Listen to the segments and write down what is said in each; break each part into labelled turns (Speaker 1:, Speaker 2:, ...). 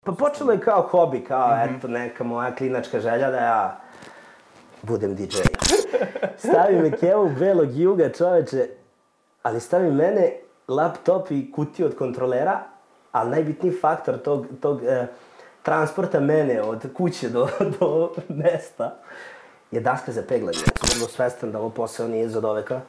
Speaker 1: Pa počelo je kao hobi, kao eto neka moja klinačka želja da ja budem DJ. Stavi me Kevu belog juga, čoveče, ali stavi mene, laptop i kutiju od kontrolera, ali najbitniji faktor tog transporta mene od kuće do mesta je daska za peglanje. Ja sam vrlo svestan da ovo posao nije za doveka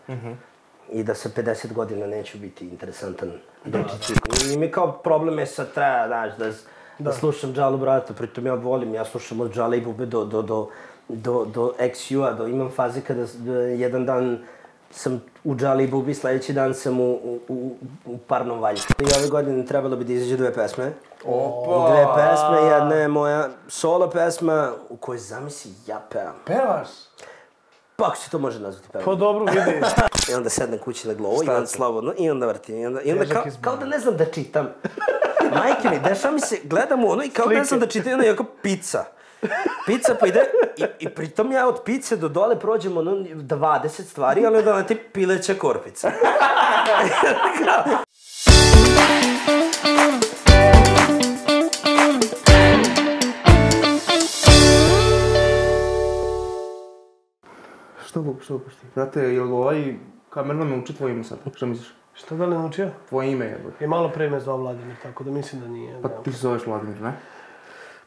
Speaker 1: i da sa 50 godina neću biti interesantan dečicik. I mi kao problem je sad treba, znaš, da slušam Džalu brata, pritom ja volim, ja slušam od Džale i Bube do XU-a, imam faze kada jedan dan sam u Džali i Bubi, sledeći dan sam u parnom valju. I ove godine trebalo bi da izađe 2 pesme.
Speaker 2: Opa!
Speaker 1: 2 pesme, jedna je moja solo pesma u kojoj zamisli ja pevam.
Speaker 2: Pevaš?
Speaker 1: Pa ako se to može nazvati pevam.
Speaker 2: Pa dobro, vidi.
Speaker 1: I onda sednem kući na glovo i onda slobodno i onda vrtim. I onda kao da ne znam da čitam. Majke mi, dešava mi se, gledam u ono i kao da ne znam da čitam, ono je jako pizza. Pizza pa ide i pritom ja od pice do dole prođem ono 20 stvari, ali onda ti pileća korpica.
Speaker 2: Što pušti? Brate, jel ovaj kamerman me uči tvoje ime sad? Što misliš?
Speaker 3: Što da li naučio?
Speaker 2: Tvoje ime je.
Speaker 3: I malo pre me zvao Vladimir, tako da mislim da nije.
Speaker 2: Pa ti se zoveš Vladimir, ne?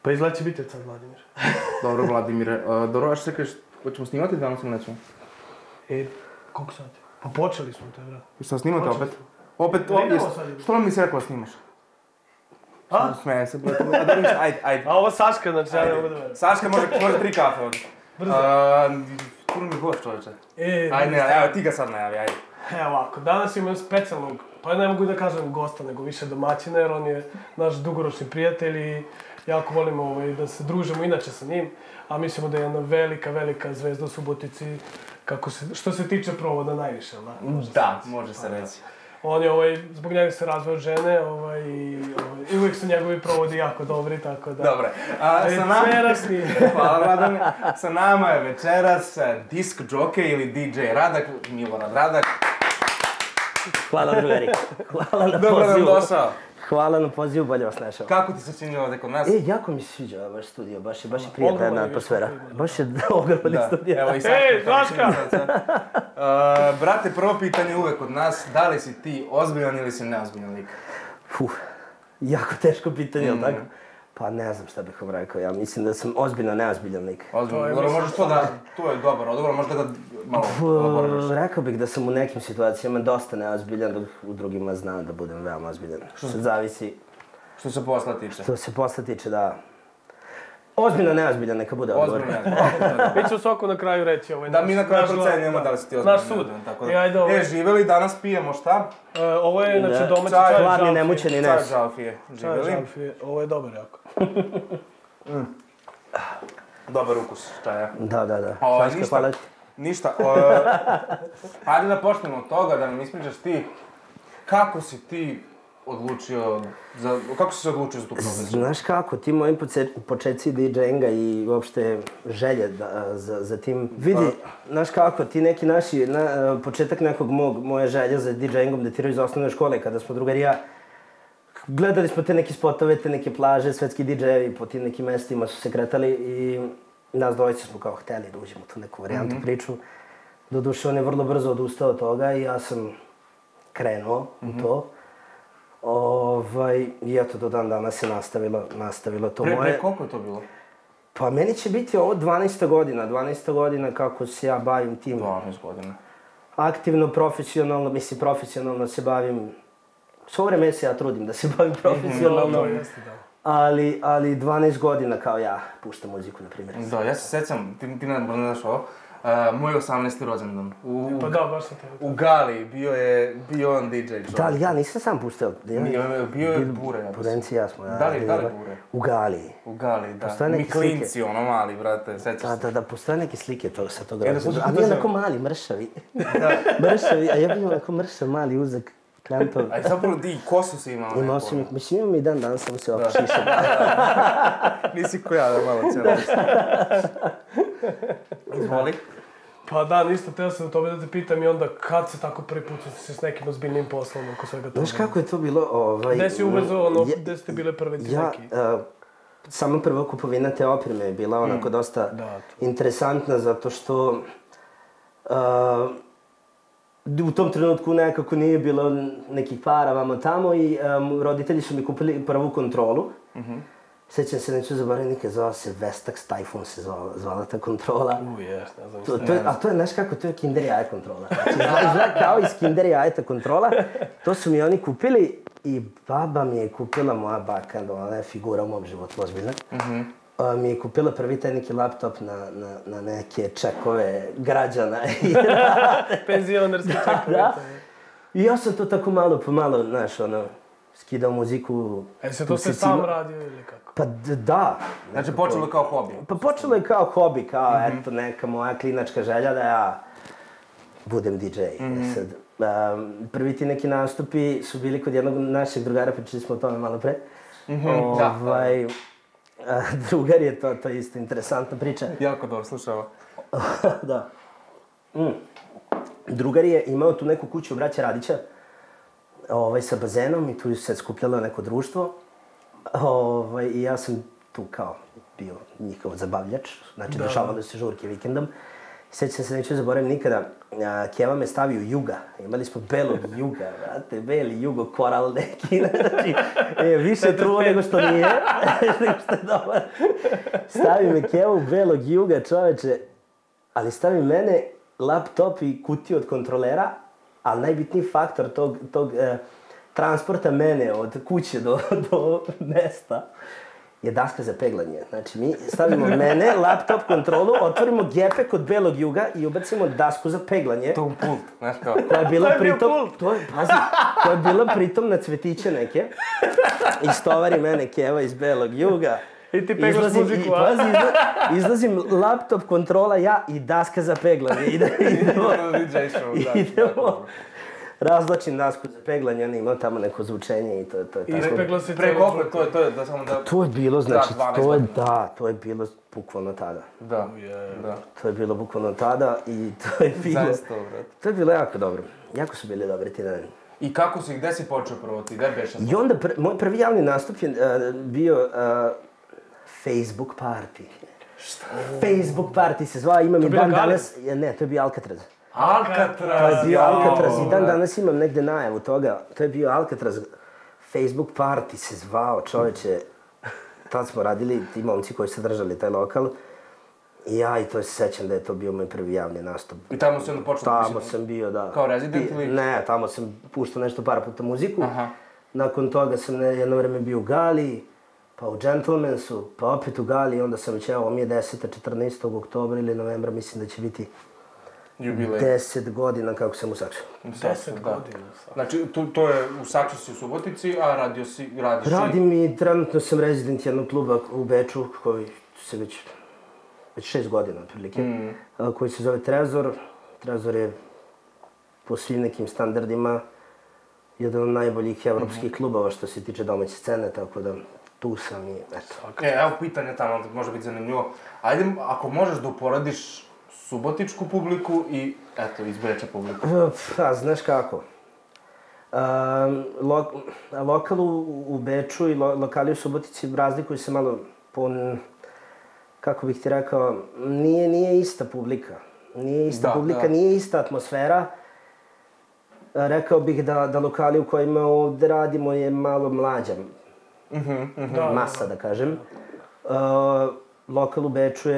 Speaker 3: Pa izgleda će biti sad Vladimir.
Speaker 2: Dobro, Vladimire. Dobro, a što se kažeš, hoćemo snimati danas ili nećemo?
Speaker 3: Koliko sati? Pa počeli smo te, vrat.
Speaker 2: I šta, snimate opet? Opet, što nam nisi rekao da snimaš?
Speaker 3: A?
Speaker 2: Smeje se, brate. A dobro, ajde.
Speaker 3: A ovo Saška, znači ja ne mogu da verujem.
Speaker 2: Saška može 3 kafe ovdje.
Speaker 3: Brzo.
Speaker 2: Puno mi gost, čovječe.
Speaker 3: Ajde,
Speaker 2: Evo, ti ga sad najavi, ajde.
Speaker 3: Evo ovako, danas imam specijalnog, pa ne mogu da kažem gosta, nego više domaćina, jer on je naš dugoročni prijatelj i jako volimo da se družimo inače sa njim, a mislimo da je jedna velika zvezda u Subotici, što se tiče provoda najviše, da?
Speaker 2: Da, može se reći.
Speaker 3: On je, zbog njega se razveo žene i uvijek su njegovi provodi jako dobri, tako da...
Speaker 2: Dobre, sa nama...
Speaker 3: Večerasni.
Speaker 2: Hvala, Vladane. Sa nama je večeras disk jockey ili DJ Radak, Milorad Radak.
Speaker 1: Hvala drugari, hvala na pozivu.
Speaker 2: Dobro nam došao.
Speaker 1: Hvala na pozivu, bolje vas našao.
Speaker 2: Kako ti se čini ovdje kod nas?
Speaker 1: Jako mi se sviđa vaš studio, baš je prijatna jedna atmosfera. Baš je ogroman studio.
Speaker 2: Evo i sad.
Speaker 3: Daška!
Speaker 2: Brate, prvo pitanje uvek kod nas, da li si ti ozbiljan ili si neozbiljan lik?
Speaker 1: Jako teško pitanje, jel tako? Pa ne znam šta bih vam rekao, ja mislim da sam ozbiljno neozbiljan lik.
Speaker 2: Ozbiljno, dobro, možeš to da, to je dobar odgovor, možda ga malo elaboriraš.
Speaker 1: Rekao bih da sam u nekim situacijama dosta neozbiljan, dok u drugima znam da budem veoma ozbiljan. Što zavisi...
Speaker 2: Što se posla tiče?
Speaker 1: Što se posla tiče, da. Ozbiljno neozbiljan, neka bude odgovor.
Speaker 2: Ozbiljno neozbiljan.
Speaker 3: Mi ću svaku na kraju reći
Speaker 2: Da mi na kraju procenjujemo da li si ti ozbiljno
Speaker 3: neozbiljan. Naš sud.
Speaker 2: Živeli, danas pijemo šta?
Speaker 3: Ovo je, znači, domaći čaj žalfije.
Speaker 1: Hladni, nemućeni nes.
Speaker 2: Čaj žalfije.
Speaker 3: Čaj žalfije, ovo je dobar jako.
Speaker 2: Dobar ukus čaja.
Speaker 1: Da. Saška, hvala ti.
Speaker 2: Ništa. Hajde da počnemo od toga, da nam ispričaš ti kako si ti odlučio, kako si se odlučio za tu profesiju?
Speaker 1: Znaš kako, ti moji početci DJ-inga i uopšte želje za tim. Vidi, znaš kako, ti neki naši, početak nekog moje želje za DJ-ingom datiraju iz osnovne škole, kada smo drugari i ja gledali smo te neke spotove, te neke plaže, svetski DJ-evi po tim nekim mestima su se kretali i nas dvojice smo kao hteli da uđemo u tu neku varijantu priču. Doduše, on je vrlo brzo odustao od toga i ja sam krenuo u to. I eto, do dan danas se nastavilo to moje.
Speaker 2: Pre koliko je to bilo?
Speaker 1: Pa meni će biti ovo 12. godina kako se ja bavim tim.
Speaker 2: 12 godina.
Speaker 1: Aktivno, profesionalno se bavim. Svo vreme se ja trudim da se bavim profesionalno. Ali 12 godina kao ja puštam muziku, na primjer.
Speaker 2: Da, ja se sećam, ti ne znaš ovo. Moj 18. rođendan.
Speaker 3: Pa da, baš sam te.
Speaker 2: U Gali bio on DJ.
Speaker 1: Da, ali ja nisam sam puštao.
Speaker 2: Bio je Bure, ja mislim.
Speaker 1: Burenci i ja smo.
Speaker 2: Da li Bure?
Speaker 1: U Gali.
Speaker 2: U Gali, da. Mi klinci, ono mali, brate, sećaš se.
Speaker 1: Da, postoje neke slike sa tog rođendana. A mi onako mali, mršavi. Mršavi, a ja bih onako mršav, mali, uzak. Klempov.
Speaker 2: A i zapravo ti kosu si imao neko?
Speaker 1: Imao sam ih, mislim imam i dan danas sam se ovako šišao.
Speaker 2: Nisi ko ja da malo cijelo. Izvoli.
Speaker 3: Pa da, ništa, teo sam tome da te pitam i onda kad se tako prvi put se s nekim ozbiljnim poslom oko svega toga?
Speaker 1: Znaš kako je to bilo?
Speaker 3: Gde si uvezao ono, gde ste bile prve ti neki?
Speaker 1: sama prva kupovina te opreme je bila onako dosta interesantna, zato što u tom trenutku nekako nije bilo nekih para vamo tamo i roditelji su mi kupili prvu kontrolu. Sećam se, neću zaboraviti nikad, zvala se Vestax Typhoon se zvala ta kontrola.
Speaker 3: Ne znam.
Speaker 1: A to je, znaš kako, to je Kinder jaje kontrola. Znači, izgleda kao iz Kinder jajeta kontrola. To su mi oni kupili i baba mi je kupila, moja baka, ona je figura u mom životu, ozbiljna. Mi je kupila prvi taj neki laptop na neke čekove građana.
Speaker 3: Penzionerski čekove.
Speaker 1: Da. I ja sam to tako malo po malo, znaš, skidao muziku.
Speaker 3: Se to sve sam radio ili kako?
Speaker 1: Pa da.
Speaker 2: Znači počelo je kao hobi?
Speaker 1: Pa počelo je kao hobi, kao eto neka moja klinačka želja da ja budem DJ. Sad, prvi ti neki nastupi su bili kod jednog našeg drugara, pričali smo o tome malo pre. Drugar je, to je isto interesantna priča.
Speaker 2: Jako dobro, slušao.
Speaker 1: Da. Drugar je imao tu neku kuću u Braća Radića, sa bazenom i tu se skupljalo neko društvo. I ja sam tu kao bio njihov zabavljač, znači dešavalo se žurke vikendom. Sjećam se, neću zaboraviti nikada, Keva me stavio Juga, imali smo belog Juga, vrate, beli Jugo koral neki, znači, više truo nego što nije, nego što je dobar. Stavi me Keva u belog Juga, čoveče, ali stavi mene laptop i kutiju od kontrolera, ali najbitniji faktor tog transporta mene od kuće do mesta je daska za peglanje. Znači, mi stavimo mene, laptop, kontrolu, otvorimo gepe kod belog Juga i ubacimo dasku za peglanje.
Speaker 2: To pult, znaš kao.
Speaker 1: Koja je bila pritom, koja je bila pritom na cvetiće neke. Istovari mene Keva iz belog Juga.
Speaker 3: I ti peglaš muziku, a?
Speaker 1: Pazi, izlazim laptop, kontrola, ja i daska za peglanje. Idemo. Razlačim dasku za peglanje, on imao tamo neko zvučenje i to je tako.
Speaker 3: Ispegla si
Speaker 2: pre koliko, to je da samo da...
Speaker 1: To je bilo, znači, to je bilo bukvalno tada.
Speaker 2: Da.
Speaker 1: To je bilo bukvalno tada i to je bilo...
Speaker 2: Zaista, brate.
Speaker 1: To je bilo jako dobro. Jako su bili dobri ti dani.
Speaker 2: I kako si, gde si počeo prvo ti, gde beše?
Speaker 1: I onda, moj prvi javni nastup je bio Facebook party.
Speaker 2: Šta?
Speaker 1: Facebook party se zvao, imam i dan danas... Ne, to je bio Alcatraz.
Speaker 2: Alcatraz!
Speaker 1: To je bio Alcatraz i dan danas imam negde najavu toga. To je bio Alcatraz. Facebook party se zvao, čoveče. Tad smo radili, ti momci koji su držali taj lokal. I ja i to se sećam da je to bio moj prvi javni nastup.
Speaker 2: I tamo si onda počeo...
Speaker 1: Tamo sam bio, da.
Speaker 2: Kao rezident ili?
Speaker 1: Ne, tamo sam puštao nešto par puta muziku. Nakon toga sam jedno vreme bio u Gali, pa u Gentlemansu, pa opet u Gali. I onda sam već, evo, mi je 14. oktobra ili novembra, mislim da će biti
Speaker 2: jubilej.
Speaker 1: 10 godina kako sam u Saksu.
Speaker 3: 10 godina.
Speaker 2: Znači, to je u Saksu si u Subotici, a radiš i...
Speaker 1: Radim i trenutno sam rezident jednog kluba u Beču, koji se već 6 godina, otprilike, koji se zove Trezor. Trezor je po svim nekim standardima jedan od najboljih evropskih klubova što se tiče domaće scene, tako da tu sam i eto.
Speaker 2: Evo pitanje tamo, može biti zanimljivo. Ajde, ako možeš da uporadiš subotičku publiku i, eto, iz Beča publiku.
Speaker 1: Pa, znaš kako. Lokal u Beču i lokali u Subotici razlikuju se malo po... Kako bih ti rekao, nije ista publika. Nije ista publika, nije ista atmosfera. Rekao bih da lokali u kojima ovde radimo je malo mlađa masa, da kažem. Lokal u Beču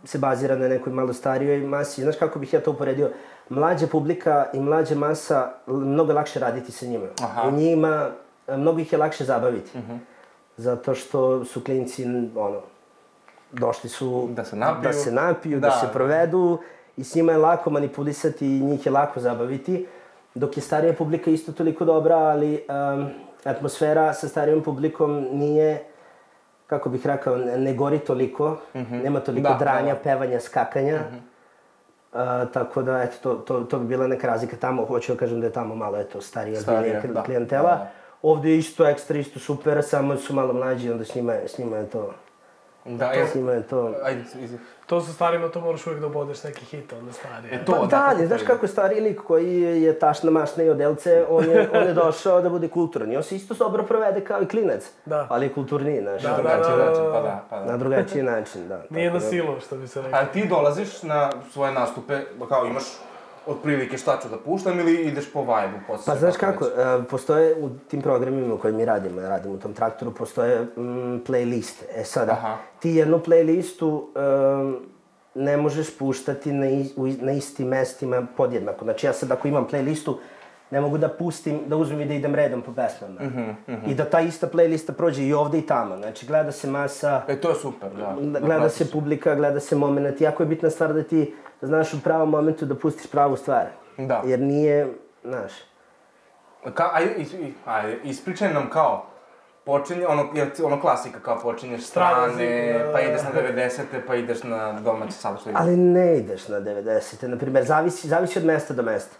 Speaker 1: se bazira na nekoj malo starijoj masi. Znaš kako bih ja to uporedio? Mlađa publika i mlađa masa, mnogo je lakše raditi sa njima. U njima, mnogo ih je lakše zabaviti. Zato što su klinci, došli su da se napiju, da se provedu i s njima je lako manipulisati i njih je lako zabaviti. Dok je starija publika isto toliko dobra, ali atmosfera sa starijom publikom nije, kako bih rekao, ne gori toliko, nema toliko dranja, pevanja, skakanja. Tako da, eto, to bi bila neka razlika tamo. Hoću da kažem da je tamo malo, eto, starija klijentela. Ovde je isto ekstra, isto super, samo su malo mlađi, onda s njima je to
Speaker 2: Da,
Speaker 1: Svima je to...
Speaker 2: Ajde,
Speaker 3: To sa starima, to moraš uvijek da obodeš neki hit, onda stari.
Speaker 1: Pa da, znaš kako stariji lik koji je tašna mašna i odelce, on je došao da bude kulturan. I on se isto dobro provede kao i klinac, ali je kulturniji, znaš.
Speaker 2: Na drugačiji način, pa da.
Speaker 1: Na drugačiji način, da.
Speaker 3: Nije na silu, što bi se rekao.
Speaker 2: A ti dolaziš na svoje nastupe, kao imaš otprilike šta ću da puštam ili ideš po vibe-u?
Speaker 1: Pa znaš kako, postoje u tim programima koje mi radimo u tom traktoru, postoje playliste. E sada, ti jednu playlistu ne možeš puštati na istim mestima podjednako. Znači ja sad ako imam playlistu, ne mogu da pustim, da uzmem i da idem redom po pesmama. I da ta ista playlista prođe i ovde i tamo. Znači gleda se masa...
Speaker 2: to je super, da.
Speaker 1: Gleda se publika, gleda se moment. Jako je bitna stvar da ti znaš u pravom momentu da pustiš pravu stvar.
Speaker 2: Da.
Speaker 1: Jer nije, znaš...
Speaker 2: Ispričaj nam kao, počinje, ono klasika, kao počinješ strane, pa ideš na 90-te, pa ideš na domaće sada što ideš.
Speaker 1: Ali ne ideš na 90-te, na primjer, zavisi od mesta do mesta.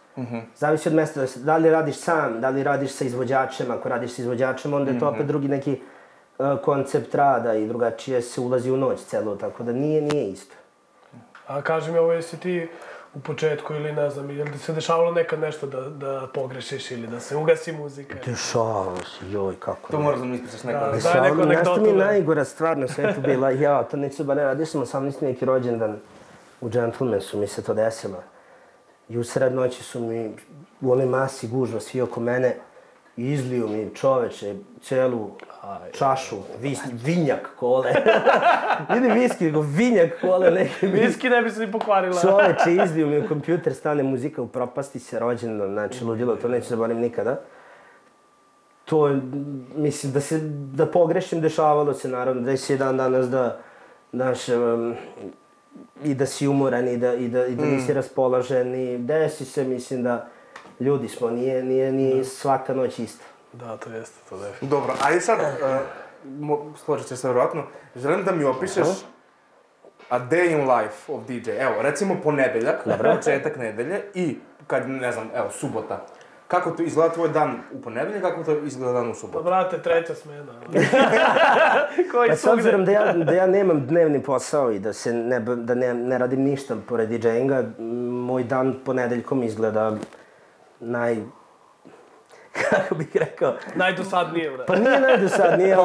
Speaker 1: Zavisi od mesta do mesta, da li radiš sam, da li radiš sa izvođačem, ako radiš sa izvođačem, onda je to opet drugi neki koncept rada i drugačije se ulazi u noć celu, tako da nije isto.
Speaker 3: A kaži mi, jesi ti u početku ili ne znam, je li se dešavalo nekad nešto da pogrešiš ili da se ugasi muzika?
Speaker 1: Dešavalo se, joj, kako
Speaker 2: to moraš da mi ispričaš neko.
Speaker 1: Nešto mi najgora stvar na svetu bila, to neću ba ne radio sam 18. neki rođendan u Gentlemansu, mi se to desilo. I u sred noći su mi u onoj masi gužva svi oko mene i izliju mi čoveče celu čašu, vinjak kole. Vidi viski, nego vinjak kole neki.
Speaker 3: Viski ne bi se ni pokvarila.
Speaker 1: Čoveče, izliju mi u kompjuter, stane muzika u propasti se rođendan, znači ludilo, to neću zaboravim nikada. To, mislim, da pogrešim, dešavalo se naravno, da si jedan danas da, znaš, i da si umoran i da nisi raspoložen i desi se, mislim da ljudi smo, nije svaka noć ista.
Speaker 3: Da, to jeste, to definitivno.
Speaker 2: Dobro, ajde sad, složit će se vjerojatno, želim da mi opišeš a day in life of DJ. Evo, recimo ponedeljak, početak nedelje i kad, ne znam, evo, subota. Kako to izgleda tvoj dan u ponedeljak, kako to izgleda dan u subotu?
Speaker 3: Pa brate, treća smena.
Speaker 1: S obzirom da ja nemam dnevni posao i da ne radim ništa pored DJ-inga, moj dan ponedeljkom izgleda kako bih rekao...
Speaker 3: Najdosadnije, brate.
Speaker 1: Pa nije najdosadnije,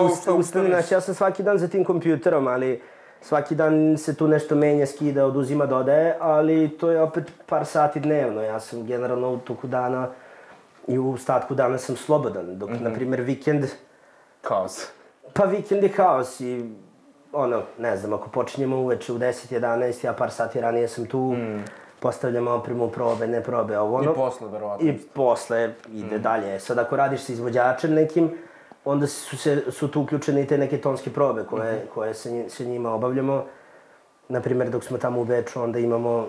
Speaker 1: ja sam svaki dan za tim kompjuterom, ali svaki dan se tu nešto menja, skida, oduzima, dodaje, ali to je opet par sati dnevno. Ja sam generalno u toku dana i u ostatku dana sam slobodan, dok, na primjer, vikend...
Speaker 2: Kaos.
Speaker 1: Pa vikend je kaos i, ne znam, ako počinjemo uveče u 10-11, ja par sati ranije sam tu, postavljamo opremu, probe, ne probe, ovo
Speaker 2: I posle, verovatno.
Speaker 1: I posle ide dalje. Sad, ako radiš sa izvođačem nekim, onda su tu uključene i te neke tonske probe koje se njima obavljamo. Naprimjer, dok smo tamo u Beču, onda imamo,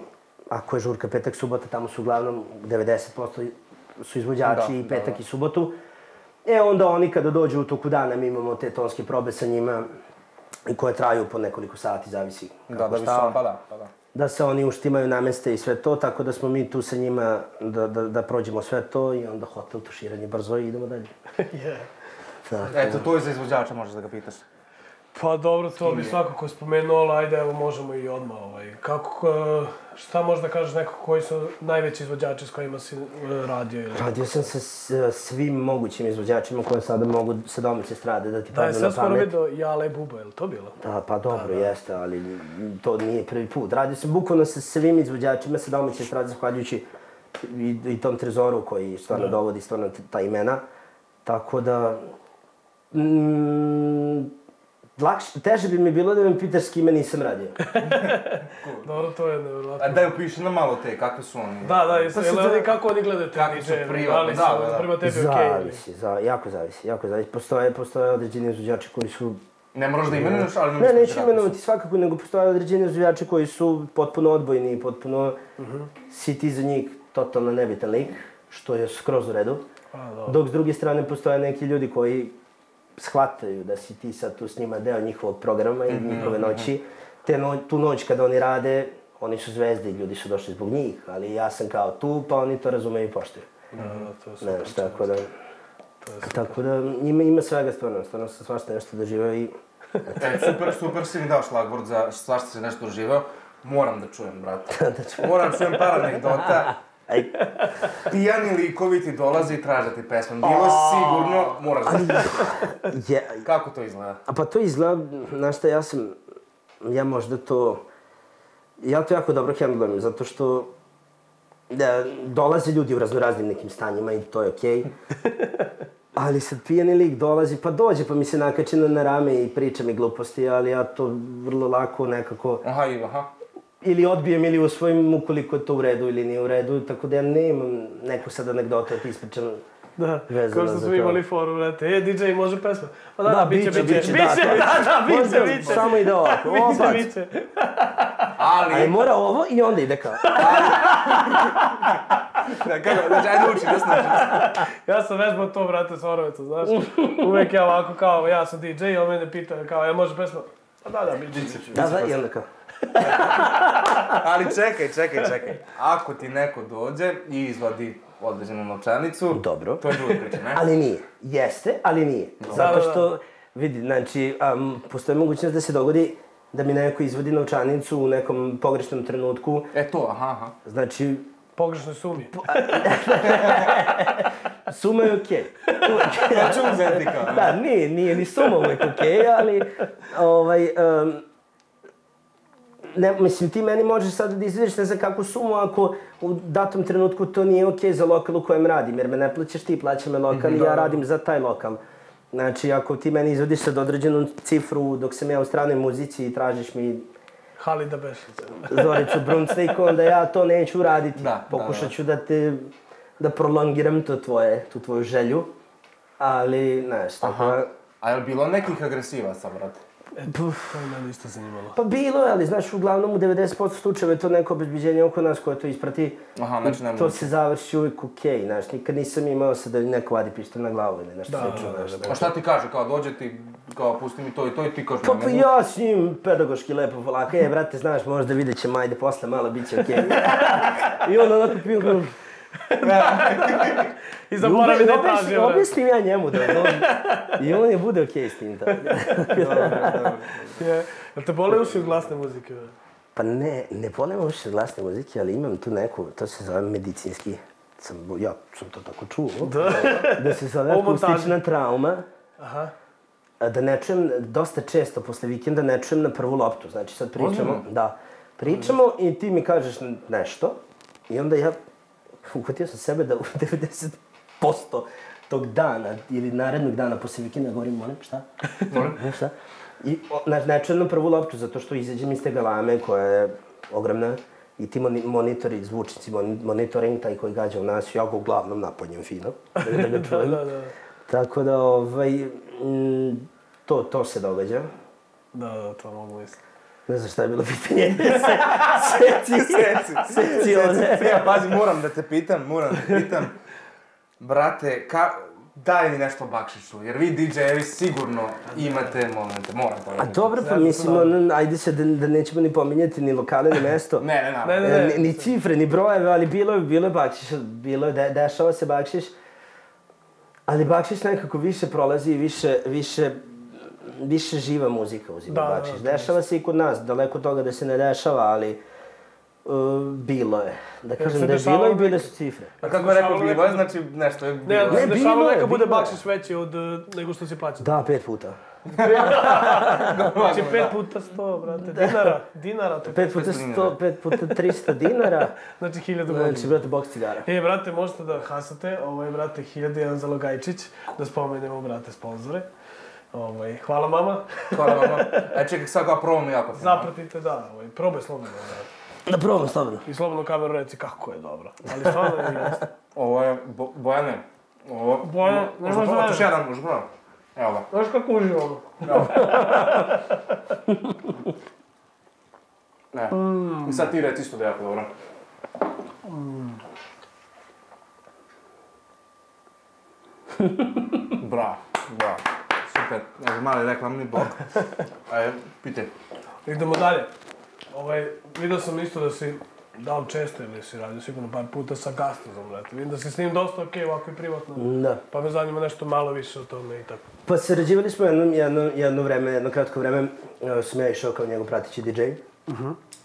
Speaker 1: ako je žurka petak, subota, tamo su uglavnom 90% su izvođači i petak i subotu. Onda oni kada dođu u toku dana, mi imamo te tonske probe sa njima koje traju po nekoliko sati, zavisi kako šta.
Speaker 2: Pa da.
Speaker 1: Da se oni uštimaju, nameste i sve to, tako da smo mi tu sa njima da prođemo sve to i onda hotel, tuširanje brzo i idemo dalje.
Speaker 3: Yeah.
Speaker 2: Eto, to je za izvođača, možeš da ga pitaš.
Speaker 3: Pa dobro, to bi svakako spomenuo, ali ajde, evo, možemo i odmah. Šta možeš da kažeš neko koji su najveći izvođači s kojima si radio?
Speaker 1: Radio sam sa svim mogućim izvođačima koje sada mogu sa domaće strade da ti padnu na pamet.
Speaker 3: Da, sad skoro vidio Jale Buba, je li to bilo?
Speaker 1: Da, pa dobro, jeste, ali to nije prvi put. Radio sam bukvalno sa svim izvođačima sa domaće strade, zahvaljujući i tom trezoru koji stvarno dovodi stvarno ta imena. Tako da... Teže bi mi bilo da me pitaš s kime nisam radio.
Speaker 3: Dobro, to je nevjerojatno.
Speaker 2: A daj opiši nam malo te, kakve su oni?
Speaker 3: Da, kako oni gledaju te DJ-e?
Speaker 2: Kako su privatni, da.
Speaker 3: Prema tebi okej.
Speaker 1: Zavisi, jako zavisi. Postoje određeni izvođači koji su...
Speaker 2: Ne moraš da imenuješ, ali
Speaker 1: ne neću imenovati svakako, nego postoje određeni izvođači koji su potpuno odbojni i potpuno si ti za njih totalno nebitan lik, što je skroz u redu. Dok s druge strane postoje neki ljudi koji shvataju da si ti sad tu s njima deo njihovog programa i njihove noći. Tu noć kada oni rade, oni su zvezde i ljudi su došli zbog njih, ali ja sam kao tu, pa oni to razumeju i poštuju.
Speaker 3: To je super.
Speaker 1: Tako da ima svega stvarno sam svašta nešto doživao i
Speaker 2: Super si mi dao šlagvord za svašta si nešto doživao. Moram da čujem, brate. Moram da čujem par anegdota. Pijani likovi ti dolaze i traže ti pesmu. Bilo sigurno, moraš da... Kako to izgleda?
Speaker 1: Pa to izgleda, znaš šta, ja možda to... Ja to jako dobro handlujem, zato što dolaze ljudi u raznoraznim nekim stanjima i to je okej. Ali sad pijani lik dolazi, pa dođe pa mi se nakači na rame i priča mi gluposti, ali ja to vrlo lako nekako...
Speaker 2: Aha.
Speaker 1: Ili odbijem ili usvojim ukoliko je to u redu ili nije u redu, tako da ja nemam neku sad anegdotu da ti ispričam vezano za to.
Speaker 3: Kao što smo imali foru, vrate, DJ može pesma? Pa
Speaker 1: da, biće. Samo ide ovako,
Speaker 3: biće.
Speaker 1: Ali mora ovo i onda ide kao.
Speaker 2: Znači, ajde uči, da snači.
Speaker 3: Ja sam vežbao to, brate, s Oroveca, znaš. Uvijek ja ovako kao, ja sam DJ i on mene pita kao, ja može pesma? Pa da, biće.
Speaker 1: Da, i onda kao.
Speaker 2: Ali čekaj. Ako ti neko dođe i izvadi određenu novčanicu,
Speaker 1: dobro.
Speaker 2: To je druga priča, ne?
Speaker 1: Ali nije. Jeste, ali nije. Zato što, vidi, znači, postoji mogućnost da se dogodi da mi neko izvadi novčanicu u nekom pogrešnom trenutku.
Speaker 2: To, aha.
Speaker 1: Znači...
Speaker 3: Pogrešnoj sumi.
Speaker 1: Suma je okej.
Speaker 2: Račun uzeti kao.
Speaker 1: Da, nije ni suma uvijek okej, ali... Ne, mislim, ti meni možeš sad da izvediš ne znam kakvu sumu ako u datom trenutku to nije okej za lokal u kojem radim, jer me ne plaćaš ti, plaća me lokal i ja radim za taj lokal. Znači, ako ti meni izvediš sad određenu cifru dok sam ja u stranoj muzici i tražiš mi...
Speaker 3: Halida Bešica.
Speaker 1: Zoricu Brunsvik, onda ja to neću raditi. Pokušat ću da prolongiram tu tvoju želju, ali, znaš, tako...
Speaker 2: A je li bilo nekih agresivaca, brate?
Speaker 3: To je meni isto zanimalo.
Speaker 1: Pa bilo je, ali znaš, uglavnom u 90% slučajeva je to neko obezbeđenje oko nas koje to isprati.
Speaker 2: Znači
Speaker 1: to se završi uvijek okej, znaš, nikad nisam imao sad da neko vadi pištolj na glavu ili nešto slično.
Speaker 2: A šta ti kaže, kao dođe ti, kao pusti mi to i to i ti kažeš
Speaker 1: pa ja s njim pedagoški lepo polako, brate, znaš, možda vidjet ćemo, ajde, posle malo bit će okej. I on onako piju kao...
Speaker 3: I zaboravi da je traži,
Speaker 1: vrati. Objasnim ja njemu da i on je bude okej s tim.
Speaker 3: Dobro. Jel te bole uši od glasne muzike?
Speaker 1: Pa ne bole me uši od glasne muzike, ali imam tu neku, to se zove medicinski, ja sam to tako čuo, da se zove akustična trauma. Da ne čujem, dosta često posle vikenda ne čujem na prvu loptu, znači sad pričamo i ti mi kažeš nešto i onda ja uhvatio sam sebe da u 90% tog dana ili narednog dana posle vikenda govorim, molim, šta? Šta? I ne čujem na prvu loptu zato što izađem iz te galame koja je ogromna i ti monitori, zvučnici, monitoring taj koji gađa u nas, ja ga uglavnom naponjem fino, da ga čujem. Tako da, to se događa.
Speaker 3: Da, to mogu misliti.
Speaker 1: Ne znam šta je bilo pitanje.
Speaker 2: Seci ovdje. Pazi, moram da te pitam. Brate, daj mi nešto bakšišu, jer vi DJ-evi sigurno imate momente, moram to reći.
Speaker 1: A dobro, pa mislim, ajde se da nećemo ni pominjati ni lokale, ni mesto.
Speaker 2: Ne.
Speaker 1: Ni cifre, ni brojeve, ali bilo je bakšiš, dešava se bakšiš. Ali bakšiš nekako više prolazi i više živa muzika uzima bakšiš. Dešava se i kod nas, daleko od toga da se ne dešava, ali bilo je. Da kažem da je bilo i bile su cifre.
Speaker 2: A kako je rekao bilo je, znači nešto je bilo.
Speaker 3: Ne, dešava neka bude bakšiš veći nego što si plaća.
Speaker 1: Da, 5 puta.
Speaker 3: Znači 5 puta 100, brate, dinara.
Speaker 1: 5 puta 100, 5 puta 300 dinara.
Speaker 3: Znači 1000 godina.
Speaker 1: Znači, brate, boks cigara.
Speaker 3: Brate, možete da hasate, brate, 1001 za Logajčić, da spomenemo, brate, sponzore. Hvala mama.
Speaker 2: Čekaj, sad kao probam jako.
Speaker 3: Zapratite, probaj slobodno, brate.
Speaker 1: Da probam slobodno.
Speaker 3: I slobodno kameru reci kako je dobro. Ali stvarno je jeste.
Speaker 2: Ovo je, Bojane,
Speaker 3: Bojane, ne možeš da
Speaker 2: još jedan, možeš probam. Evo ga.
Speaker 3: Znaš kako uživamo?
Speaker 2: I sad ti reci isto da je jako dobro. Bravo. Super. Mali reklamni blok. Ajde, pitaj.
Speaker 3: Idemo dalje. Vidio sam isto da si Da li često ili si radio sigurno par puta sa Gastuzom, brate. Vidim da si s njim dosta okej, ovako i privatno.
Speaker 1: Da.
Speaker 3: Pa me zanima nešto malo više o tome i tako.
Speaker 1: Pa sarađivali smo jedno kratko vreme, sam ja išao kao njegov pratići DJ.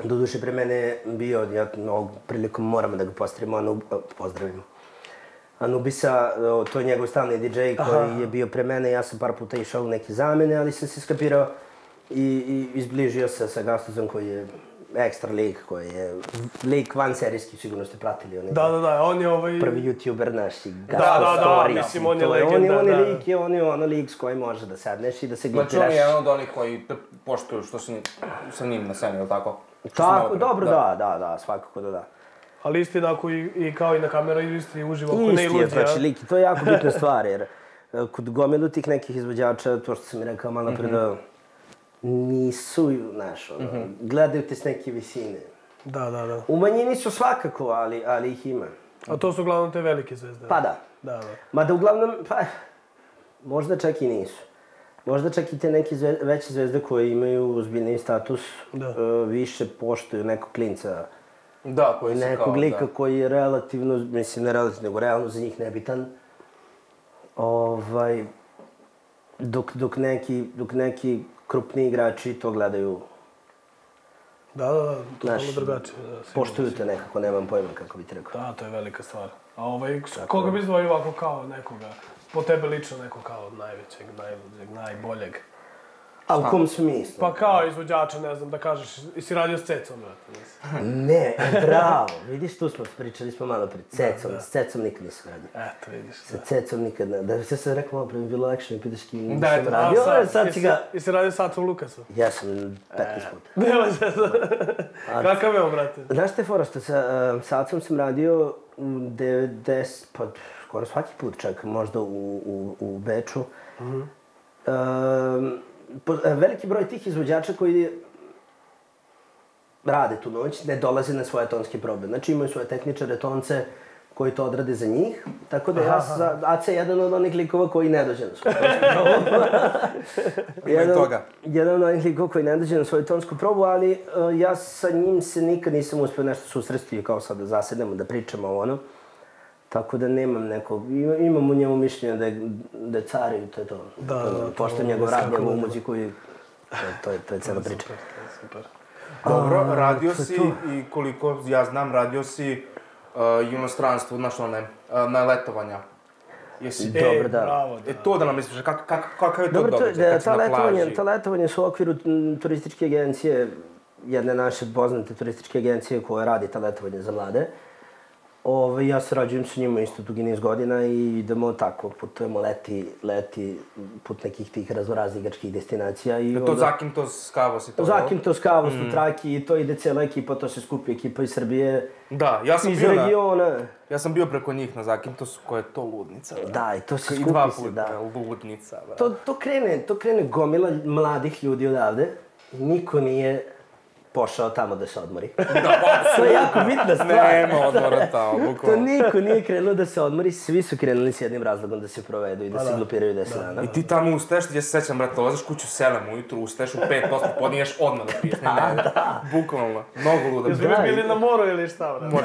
Speaker 1: Doduše, pre mene je bio, ovom prilikom moramo da ga pozdravimo. Anubisa, to je njegov stalni DJ koji je bio pre mene, ja sam par puta išao u neke zamene, ali sam se skapirao i izbližio se sa Gastuzom koji je ekstra lik, koji je lik vanserijski, sigurno ste pratili.
Speaker 3: Da, on je ovaj...
Speaker 1: Prvi youtuber naš i
Speaker 3: Da, mislim, on je legenda,
Speaker 1: On je ono lik s kojim može da sedneš i da se glupiraš.
Speaker 2: Znači on je jedan od onih koji te poštuju što si sa njim na sceni, ili tako?
Speaker 1: Tako, dobro, da, svakako da.
Speaker 3: Ali istina, ako i kao i na kamera, isti uživo, ako ne iluzija.
Speaker 1: Isti je, znači lik, to je jako bitna stvar, jer kod gomilu tih nekih izvođača, to što sam mi rekao malo pre da nisu, znaš, gledaju te s neke visine.
Speaker 3: Da.
Speaker 1: U manjini su svakako, ali ih ima.
Speaker 3: A to su uglavnom te velike zvezde.
Speaker 1: Pa da.
Speaker 3: Da.
Speaker 1: Mada uglavnom, pa, možda čak i nisu. Možda čak i te neke veće zvezde koje imaju ozbiljniji status više poštuju nekog klinca.
Speaker 2: Da, koji se kao,
Speaker 1: nekog lika koji je relativno, mislim ne relativno, nego realno za njih nebitan. Dok neki krupni igrači to gledaju.
Speaker 3: Da, totalno drugačije.
Speaker 1: Poštuju te nekako, nemam pojma kako bi ti rekao.
Speaker 3: Da, to je velika stvar. A koga bi izdvojio ovako kao nekoga? Po tebe lično neko kao od najvećeg, najluđeg, najboljeg?
Speaker 1: A u kom smislu?
Speaker 3: Pa kao izvođača, ne znam, da kažeš, si radio s Cecom, brate?
Speaker 1: Ne, bravo, vidiš, tu smo pričali malo pred Cecom, s Cecom nikad nisam radio.
Speaker 3: Eto, vidiš.
Speaker 1: Sa Cecom nikad ne, da se sam rekao malo pre mi bilo lakše, mi pitaš kim nisam
Speaker 3: Da,
Speaker 1: radio, sad si ga...
Speaker 3: Jesi radio s Acom Lukasom?
Speaker 1: Ja sam 15 puta.
Speaker 3: Nema se. Kakav je on, brate?
Speaker 1: Znaš te fora što sa Acom sam radio 90, pa skoro svaki put čak, možda u Beču. Veliki broj tih izvođača koji rade tu noć ne dolaze na svoje tonske probe. Znači imaju svoje tehničare, tonce koji to odrade za njih. Tako da Aca je jedan od onih likova koji ne dođe na svoju tonsku probu. Jedan od onih likova koji ne dođe na svoju tonsku probu, ali ja sa njim se nikad nisam uspio nešto susresti kao sad da zasedemo, da pričamo o ono. Tako da nemam nekog, imam u njemu mišljenje da je car i to je to. Poštujem njegov rad, njegovu muziku i to je cijela priča.
Speaker 3: Super.
Speaker 2: Dobro, radio si i koliko ja znam, radio si i u inostranstvu, znaš na letovanja.
Speaker 1: Dobro, da.
Speaker 3: Bravo, da.
Speaker 2: To da nam misliš, kakav je to događaj kad si na plaži?
Speaker 1: Ta letovanje su u okviru turističke agencije, jedne naše poznate turističke agencije koja radi ta letovanje za mlade. Ja sarađujem sa njima isto dugi niz godina i idemo tako, putujemo leti put nekih tih raznoraznih grčkih destinacija.
Speaker 2: Je to Zakintos, Kavos i to?
Speaker 1: Zakintos, Kavos, Tutraki i to ide cijela ekipa, to se skupi ekipa iz Srbije.
Speaker 2: Da,
Speaker 1: iz regiona.
Speaker 2: Ja sam bio preko njih na Zakintosu, koja je to ludnica.
Speaker 1: Da, i to se skupi se, da.
Speaker 2: I 2 puta, ludnica.
Speaker 1: To krene gomila mladih ljudi odavde, niko nije pošao tamo da se odmori. To je jako bitna stvar.
Speaker 2: Nema odmora tamo, bukvalno.
Speaker 1: To niko nije krenuo da se odmori, svi su krenuli s jednim razlogom da se provedu i da se glupiraju 10 dana.
Speaker 2: I ti tamo ustaješ, ja se sećam, brate, dolaziš kuću u 7 ujutru, ustaješ u 5, podniješ odmah da piješ. Bukvalno, mnogo luda.
Speaker 3: Jesu mi bili na moru ili šta, brate?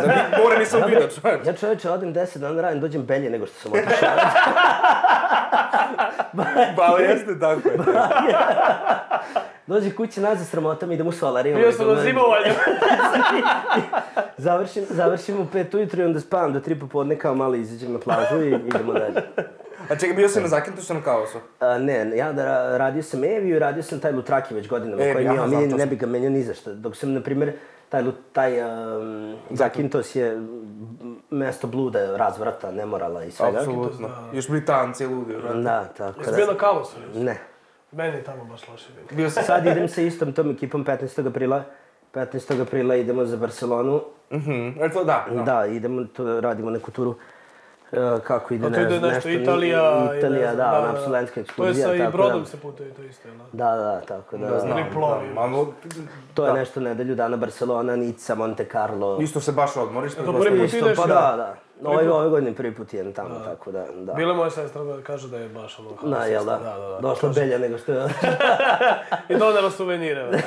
Speaker 2: More nisam vidio, čovječ.
Speaker 1: Ja čovječe, odim 10 dana radim, dođem belje nego što sam otišao.
Speaker 2: Ali jeste tako je.
Speaker 1: Dođe kući nazad sramotom, idem u solariju.
Speaker 3: Bio sam na zimovanje.
Speaker 1: Završim u 5 ujutru i onda spavam do 3 popodne, kao malo izađem na plažu i idemo dalje.
Speaker 2: A čekaj, bio si na Zakintosu na Kaosu?
Speaker 1: Ne, ja radio sam Eviju i radio sam taj Lutraki već godinama, koji mi omiljeni, ne bi ga menio ni za što. Dok sam, na primjer, taj Zakintos je mesto bluda, razvrata, nemorala i svega.
Speaker 2: Apsolutno. Još Britanci ludi, brate.
Speaker 1: Da, tako da.
Speaker 3: Jesi bio na Kavosu?
Speaker 1: Ne.
Speaker 3: Meni je tamo baš loše vidio.
Speaker 2: Bio sam...
Speaker 1: Sad idem sa istom tom ekipom 15. aprila. 15. aprila idemo za Barcelonu.
Speaker 2: To da.
Speaker 1: Da, idemo, radimo neku turu. Kako ide,
Speaker 3: nešto Italija,
Speaker 1: da, ona apsolentska ekskluzija.
Speaker 3: To je sa i brodom se putuje, to isto, jel?
Speaker 1: Da, tako da.
Speaker 3: Ili plovi.
Speaker 1: To je nešto nedelju dana, Barcelona, Nica, Monte Carlo.
Speaker 2: Isto se baš odmoriš.
Speaker 3: To prvi put ideš,
Speaker 1: da. Ove godine prvi put idem tamo, tako da.
Speaker 3: Bila moja sestra da kaže da je baš ono...
Speaker 1: Jel da? Došla belja nego što je...
Speaker 3: I donela suvenire.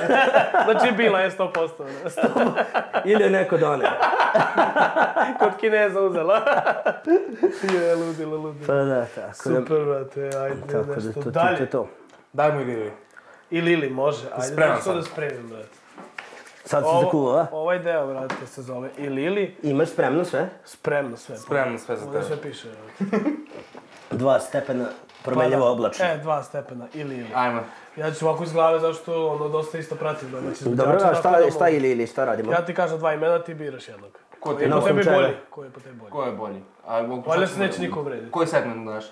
Speaker 3: Znači bila je 100%.
Speaker 1: Ili je neko doneo.
Speaker 3: Kod Kineza uzela. Je, ludilo.
Speaker 1: Pa da, tako.
Speaker 3: Super, brate, ajde nešto dalje.
Speaker 1: To je to.
Speaker 2: Daj mu i Lili.
Speaker 3: I Lili, može. Ajde,
Speaker 2: Spreman
Speaker 3: nešto
Speaker 2: sam.
Speaker 3: da spremim, brate.
Speaker 1: Sad si zakuo, a?
Speaker 3: Ovaj deo, brate, se zove I Lili.
Speaker 1: Imaš spremno sve?
Speaker 3: Spremno sve.
Speaker 2: Spremno sve za
Speaker 3: Ovdje
Speaker 2: tebe.
Speaker 3: sve piše, brate.
Speaker 1: 2 stepena promenljivo oblačno.
Speaker 3: 2 stepena, I Lili.
Speaker 2: Ajmo.
Speaker 3: Ja ću ovako iz glave, zašto ono dosta isto pratim domaći izvođači.
Speaker 1: Dobro, a
Speaker 3: tako da
Speaker 1: šta ili ili šta radimo?
Speaker 3: Ja ti kažem 2 imena, ti biraš jednog.
Speaker 2: Ko ti
Speaker 3: je
Speaker 2: je
Speaker 3: po
Speaker 1: osnovu
Speaker 3: tebi
Speaker 1: čega?
Speaker 3: bolji? Ko je po tebi bolji?
Speaker 2: Ko je bolji?
Speaker 3: Valjda se neće niko uvrediti.
Speaker 2: Koji segment mu daš?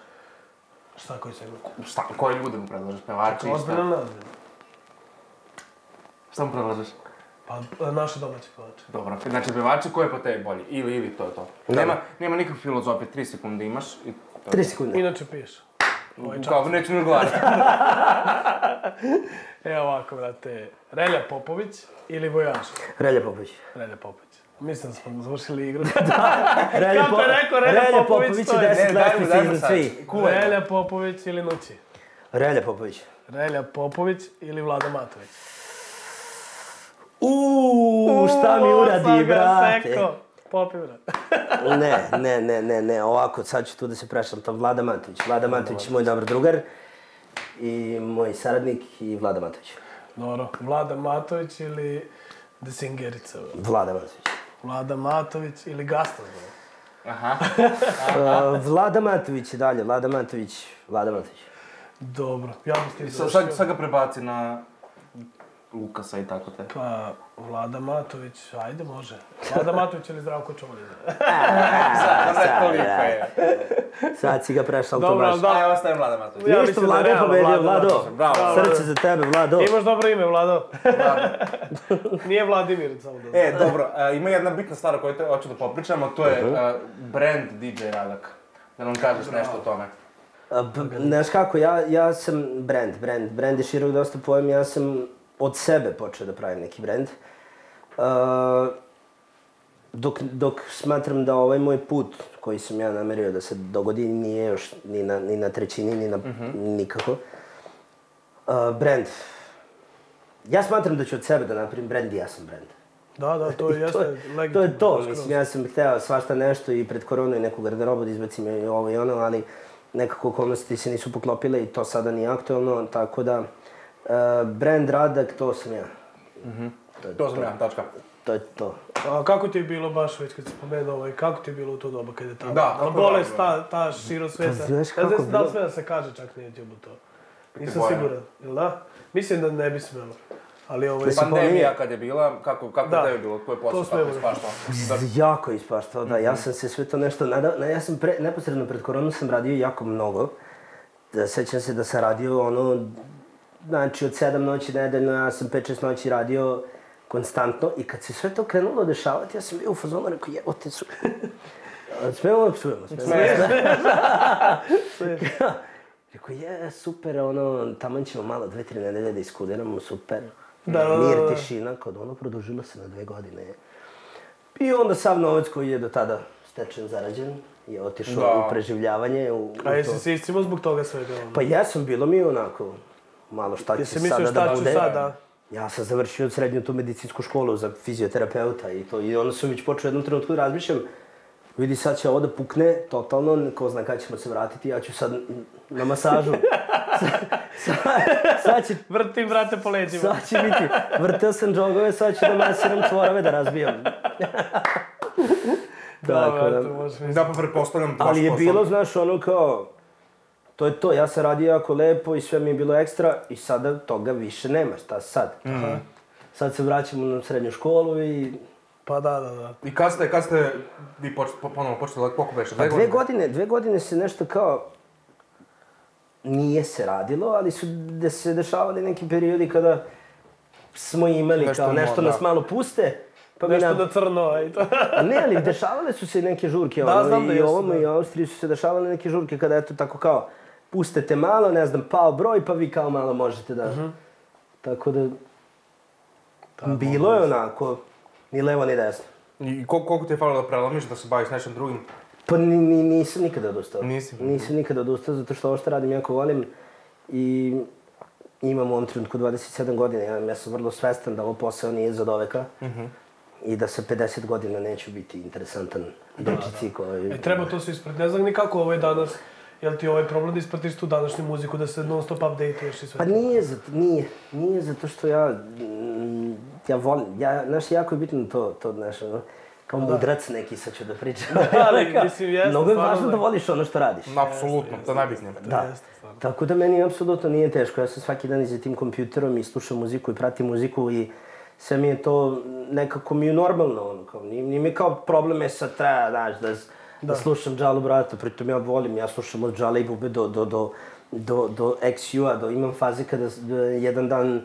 Speaker 3: Šta koji segment?
Speaker 2: Šta, koje ljude mu predlažeš? Pevači i
Speaker 3: Ozbiljno naziv.
Speaker 2: Šta mu predlažeš?
Speaker 3: Pa naše domaće pevače.
Speaker 2: Dobro, znači pevači ko je po tebi bolji? Ili, to je to. Nema nikakve filozofije, 3 sekunde imaš i...
Speaker 1: 3 sekunde.
Speaker 3: Inače piše.
Speaker 2: Kao, neću mi odgovarati.
Speaker 3: Evo ovako, brate. Relja Popović ili Vojaž?
Speaker 1: Relja Popović.
Speaker 3: Relja Popović. Mislim da smo završili igru.
Speaker 1: Relja
Speaker 3: Kako je rekao, Relja Popović,
Speaker 1: je
Speaker 3: to je.
Speaker 1: 10 lestvica iznad svih.
Speaker 3: Relja Popović ili Nući?
Speaker 1: Relja Popović.
Speaker 3: Relja Popović ili Vlada Matović?
Speaker 1: Šta mi uradi, brate?
Speaker 3: Popi, brate.
Speaker 1: Ne, ovako, sad ću tu da se prešaltam. Vlada Matović. Vlada Matović je moj dobar drugar i moj saradnik i Vlada Matović.
Speaker 3: Dobro, Vlada Matović ili Desingerica?
Speaker 1: Vlada Matović.
Speaker 3: Vlada Matović ili Gaston?
Speaker 2: Aha.
Speaker 1: Vlada Matović i dalje, Vlada Matović.
Speaker 3: Dobro, ja bih ti
Speaker 2: Sad ga prebaci na Lukasa i tako te.
Speaker 3: Pa, Vlada Matović, ajde može. Vlada Matović ili Zdravko Čolić?
Speaker 1: Sad si ga prešalto baš.
Speaker 3: Dobro,
Speaker 2: Ajde, ostajem Vlada Matović.
Speaker 3: Ja
Speaker 1: Ništa,
Speaker 3: mislim da
Speaker 1: Vlado je
Speaker 3: realno,
Speaker 1: pobedio,
Speaker 3: Vlado.
Speaker 1: Vlado.
Speaker 2: Bravo.
Speaker 1: Srce za tebe, Vlado.
Speaker 3: Imaš dobro ime, Vlado? Nije Vladimir, samo da.
Speaker 2: Dobro, ima jedna bitna stvar o kojoj hoću da popričamo, to je brand DJ Radak. Da nam kažeš nešto o tome.
Speaker 1: Znaš kako, ja sam brand je širok dosta pojem, ja sam od sebe počeo da pravim neki brand. Dok smatram da ovaj moj put koji sam ja namerio da se dogodi nije još ni na trećini, ni na nikako. Brand. Ja smatram da ću od sebe da napravim brand i ja sam brand.
Speaker 3: Da, to jeste legitimno.
Speaker 1: To je to, mislim, ja sam hteo svašta nešto i pred koronu i neku garderobu da izbacim i ovo i ono, ali nekako okolnosti se nisu poklopile i to sada nije aktualno, tako da brand Radak, to sam ja.
Speaker 2: To sam ja, tačka.
Speaker 1: To je to.
Speaker 3: A kako ti je bilo baš već kad si spomenuo kako ti je bilo u to doba kad je tamo?
Speaker 2: Da, kako
Speaker 3: bolest,
Speaker 2: je
Speaker 3: ta širo sveta.
Speaker 1: Pa znaš kako
Speaker 3: Ne znam da li
Speaker 1: bilo?
Speaker 3: sve da se kaže čak na YouTube to. Nisam
Speaker 2: bojim.
Speaker 3: siguran, jel da? Mislim da ne bi smelo. Ali
Speaker 2: Pandemija kad je bila, kako
Speaker 3: Da.
Speaker 2: je bilo, tvoj posao,
Speaker 3: To smo
Speaker 2: kako je
Speaker 3: imali.
Speaker 2: spaštao?
Speaker 1: Jako ispaštao, da. Ja sam se sve to nešto nadao. Ja sam neposredno pred koronu sam radio jako mnogo. Sećam se da sam radio znači od 7 noći nedeljno, ja sam 5-6 noći radio konstantno i kad se sve to krenulo dešavati, ja sam bio u fazonu, rekao, te su... Smijemo da psujemo, Rekao, super, tamo ćemo malo 2-3 nedelje da iskudiramo, super. Mir, tišina, kod produžilo se na 2 godine. I onda sav novac koji je do tada stečen, zarađen, je otišao u preživljavanje.
Speaker 3: A jesi se iscimao zbog toga svega?
Speaker 1: Pa jesam, bilo mi onako, malo šta će sada da bude. Ja sam završio srednju tu medicinsku školu za fizioterapeuta i to. I onda sam već počeo jednom trenutku da razmišljam, vidi sad će ovo da pukne, totalno, ko zna kada ćemo se vratiti, ja ću sad na masažu. Sad će...
Speaker 3: Vrtim, brate, po leđima.
Speaker 1: Sad će biti, vrteo sam džogove, sad ću da masiram čvorove da razbijam.
Speaker 2: Da, pa pretpostavljam...
Speaker 1: Ali je bilo, znaš, ono kao... To je to, ja sam radio jako lepo i sve mi je bilo ekstra i sada toga više nema, šta sad? Sad se vraćamo na srednju školu i...
Speaker 3: Pa da.
Speaker 2: I kad ste vi ponovo počeli, koliko beše?
Speaker 1: 2 godine se nešto kao... Nije se radilo, ali su se dešavali neki periodi kada smo imali kao nešto nas malo puste.
Speaker 3: Nešto da crno i to.
Speaker 1: Ne, ali dešavale su se neke žurke. I ovome i u Austriji su se dešavale neke žurke kada eto tako kao pustete malo, ne znam, pao broj, pa vi kao malo možete da... Tako da... Bilo je onako, ni levo ni desno.
Speaker 2: I koliko ti je falilo da prelomiš, da se baviš nečim drugim?
Speaker 1: Pa nisam nikada odustao.
Speaker 2: Nisam
Speaker 1: nikada odustao, zato što ovo što radim jako volim i imam u ovom trenutku 27 godina. Ja sam vrlo svestan da ovo posao nije za doveka i da sa 50 godina neću biti interesantan dečci koji...
Speaker 3: Treba to sve ispred. Ne znam ni kako ovo je danas. Jel ti ovaj problem da ispratiš tu današnju muziku, da se non stop update-uješ i sve?
Speaker 1: Pa nije zato što ja volim, znaš, jako je bitno to, znaš, kao mudrac neki, sad ću da pričam.
Speaker 3: Ali, mislim, jeste.
Speaker 1: Mnogo je važno da voliš ono što radiš.
Speaker 2: Apsolutno, to je najbitnije.
Speaker 1: Da, tako da meni apsolutno nije teško. Ja sam svaki dan iza tim kompjuterom i slušam muziku i pratim muziku i sve mi je to nekako mi je normalno, ono, kao, nije mi kao problem je sad treba, znaš, da slušam Džalu brata, pritom ja volim, ja slušam od Džale i Bube do XU-a, imam faze kada jedan dan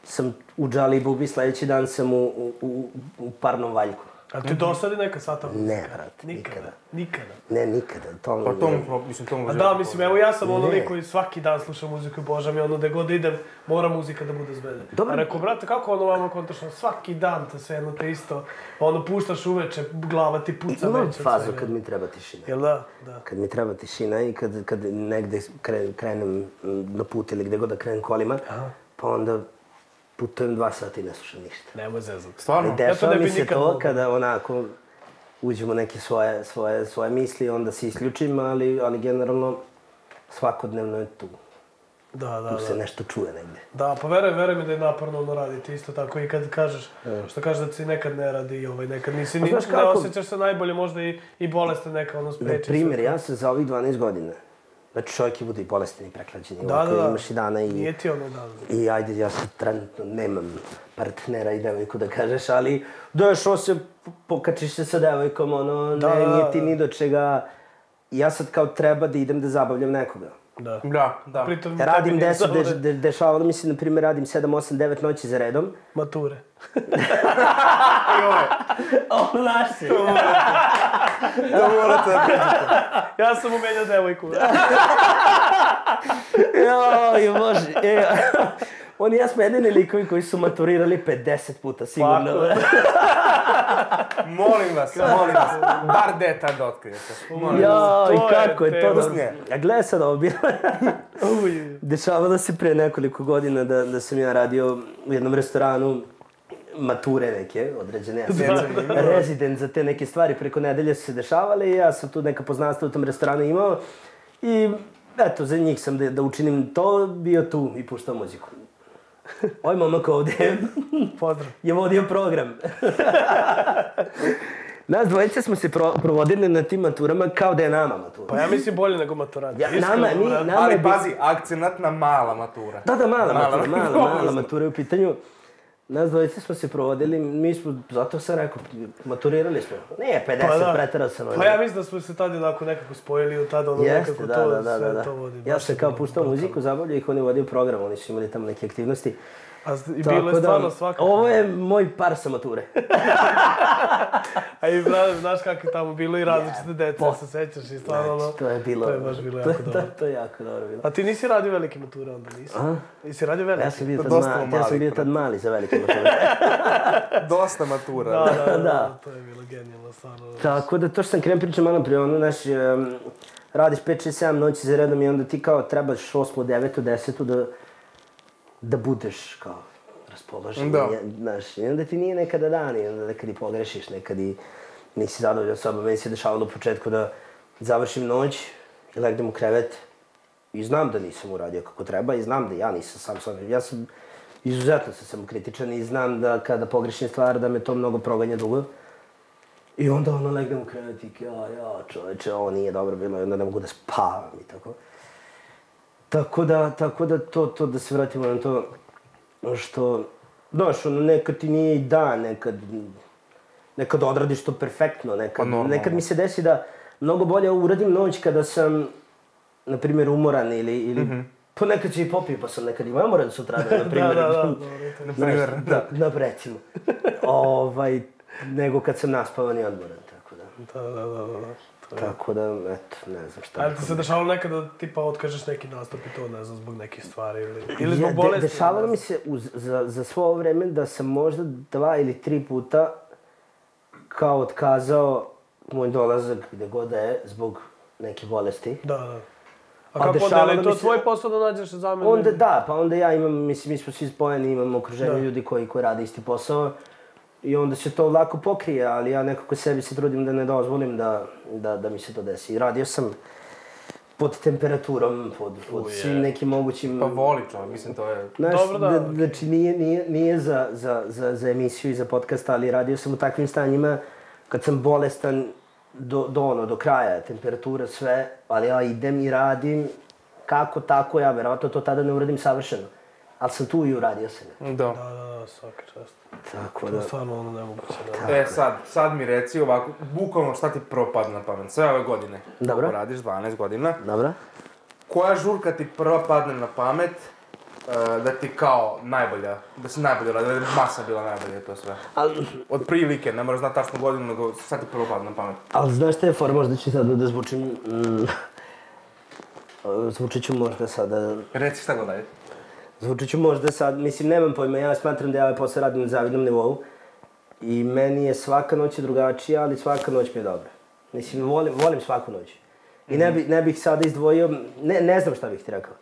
Speaker 1: sam u Džali i Bubi, sledeći dan sam u parnom valjku.
Speaker 3: Ali ti dosadi neka sata muzika?
Speaker 1: Ne, brate, nikada.
Speaker 3: Nikada?
Speaker 1: Ne, nikada.
Speaker 2: Pa to mu
Speaker 3: da, mislim, evo ja sam ono lik koji svaki dan sluša muziku i božam i ono gde god idem, mora muzika da bude zbede. A rekao, brate, kako ono vama kontačno, svaki dan to sve jedno te isto, ono puštaš uveče, glava ti puca već.
Speaker 1: Imam fazu kad mi treba tišina.
Speaker 3: Jel da?
Speaker 1: Kad mi treba tišina i kad negde krenem na put ili gde god da krenem kolima, pa onda putujem 2 sata i ne slušam ništa.
Speaker 3: Nemoj zezati.
Speaker 2: Stvarno?
Speaker 1: Dešava mi se to kada onako uđemo neke svoje misli, onda se isključim, ali generalno svakodnevno je tu.
Speaker 3: Da.
Speaker 1: Tu se nešto čuje negde.
Speaker 3: Da, pa veruj mi da je naporno ono raditi isto tako i kad kažeš, što kažeš da si nekad ne radi, nekad nisi ne osjećaš se najbolje, možda i bolestan neka ono spreči.
Speaker 1: Na primjer, ja sam za ovih 12 godina, znači čovjek je bude i bolestan i preklađen, imaš i dana i...
Speaker 3: Nije ti ono dan.
Speaker 1: I ajde, ja sad trenutno nemam partnera i devojku da kažeš, ali došao se, pokačiš se sa devojkom, ono, nije ti ni do čega. Ja sad kao treba da idem da zabavljam nekoga.
Speaker 2: Da.
Speaker 1: Radim 10, dešavalo mi se, na primjer, radim 7, 8, 9 noći za redom.
Speaker 3: Mature.
Speaker 1: Ovo naš si.
Speaker 2: To morate da pričate.
Speaker 3: Ja sam umenjao devojku.
Speaker 1: Joj, Bože. Oni ja smo jedini likovi koji su maturirali 50 puta, sigurno.
Speaker 2: Molim vas, bar detalj da otkrijete.
Speaker 1: Joj, kako je to dobro. A gledaj sad ovo bilo. Dešavalo se pre nekoliko godina da sam ja radio u jednom restoranu mature neke, određene, ja sam rezident za te neke stvari, preko nedelje su se dešavale i ja sam tu neka poznanstva u tom restoranu imao i eto, za njih sam da učinim to, bio tu i puštao muziku. Ovaj momak ovde je vodio program. Nas dvojica smo se provodili na tim maturama kao da je nama matura.
Speaker 3: Pa ja mislim bolje nego maturant.
Speaker 2: Ali pazi, akcenat na mala matura.
Speaker 1: Da, mala matura je u pitanju. Nas dvojice smo se provodili, mi smo, zato sam rekao, maturirali smo. Nije 50, preterao sam.
Speaker 3: Pa ja mislim da smo se tada nekako spojili, tada ono nekako to sve to vodi.
Speaker 1: Ja sam kao puštao muziku, zabavljao ih, on je vodio program, oni su imali tamo neke aktivnosti.
Speaker 3: I bilo je stvarno svakako.
Speaker 1: Ovo je moj par sa mature.
Speaker 3: A i znaš kako je tamo bilo i različite dece, se sećaš i stvarno ono...
Speaker 1: To je bilo...
Speaker 3: To je baš bilo jako dobro.
Speaker 1: To je jako dobro bilo.
Speaker 3: A ti nisi radio velike mature onda, nisi? Nisi radio velike?
Speaker 1: Ja sam bio tad mali za velike mature.
Speaker 2: Dosta matura.
Speaker 1: Da.
Speaker 3: To je bilo genijalno, stvarno.
Speaker 1: Tako da to što sam krenem pričam malo prije, ono, znaš, radiš 5, 6, 7 noći za redom i onda ti kao trebaš 8, 9, 10 da budeš kao raspoložen, znaš, i onda ti nije nekada dan, i onda nekad i pogrešiš, nekad i nisi zadovoljan sobom. Meni se dešavalo u početku da završim noć i legnem u krevet i znam da nisam uradio kako treba i znam da ja nisam sam sobom. Ja sam izuzetno samokritičan i znam da kada pogrešim stvar da me to mnogo proganja dugo. I onda ono legnem u krevet i čoveče, ovo nije dobro bilo i onda ne mogu da spavam i tako. Tako da to da se vratimo na to što, znaš, ono, nekad ti nije i dan, nekad odradiš to perfektno, nekad mi se desi da mnogo bolje uradim noć kada sam, na primjer, umoran ili pa nekad ću i popio, pa sam nekad i umoran sutradan, na primjer. Da, recimo. Nego kad sam naspavan i odmoran, tako da.
Speaker 3: Da.
Speaker 1: Tako da, eto, ne znam šta.
Speaker 3: Ali ti se dešavalo nekada da tipa otkažeš neki nastup i to, ne znam, zbog nekih stvari ili zbog bolesti?
Speaker 1: Dešavalo mi se za svo ovo vreme da sam možda 2 ili 3 puta kao otkazao moj dolazak gde god da je zbog neke bolesti.
Speaker 3: Da, da. A
Speaker 1: Pa
Speaker 3: kako onda,
Speaker 1: dešavalo
Speaker 3: je
Speaker 1: mi
Speaker 3: to
Speaker 1: se-
Speaker 3: tvoj posao da nađeš zamenu?
Speaker 1: Onda da, pa onda ja imam, mislim, mi smo svi spojeni, imam okruženje
Speaker 3: Da.
Speaker 1: ljudi koji rade isti posao. I onda se to lako pokrije, ali ja nekako sebi se trudim da ne dozvolim da mi se to desi. I radio sam pod temperaturom, pod svim nekim mogućim...
Speaker 2: Pa voli čovjek, mislim to je...
Speaker 1: Znaš,
Speaker 3: Dobro, da, okej.
Speaker 1: znači nije za emisiju i za podcast, ali radio sam u takvim stanjima kad sam bolestan do kraja, temperatura, sve, ali ja idem i radim kako tako, ja verovatno to tada ne uradim savršeno. Ali sam tu i uradio sam.
Speaker 2: Da.
Speaker 3: Da, svaka čast.
Speaker 1: Tako
Speaker 3: To je
Speaker 1: da...
Speaker 3: stvarno ono nemoguće, da.
Speaker 2: Sad mi reci ovako, bukvalno šta ti propadne na pamet, sve ove godine.
Speaker 1: Dobro.
Speaker 2: Ako radiš 12 godina.
Speaker 1: Dobro.
Speaker 2: Koja žurka ti prva padne na pamet da ti kao najbolja, da si najbolja, da je masa bila najbolja i to sve?
Speaker 1: Ali,
Speaker 2: Od prilike, ne moraš znati tačnu godinu, nego sad ti prvo padne na pamet.
Speaker 1: ali znaš šta je for, možda ću sad da zvučim... Zvučit ću možda sada...
Speaker 2: Reci šta god daj.
Speaker 1: Zvučit ću možda sad, mislim, nemam pojma, ja smatram da ja ovaj posao radim na zavidnom nivou. I meni je svaka noć drugačija, ali svaka noć mi je dobra. Mislim, volim svaku noć. I ne bih sada izdvojio, ne znam šta bih ti rekao.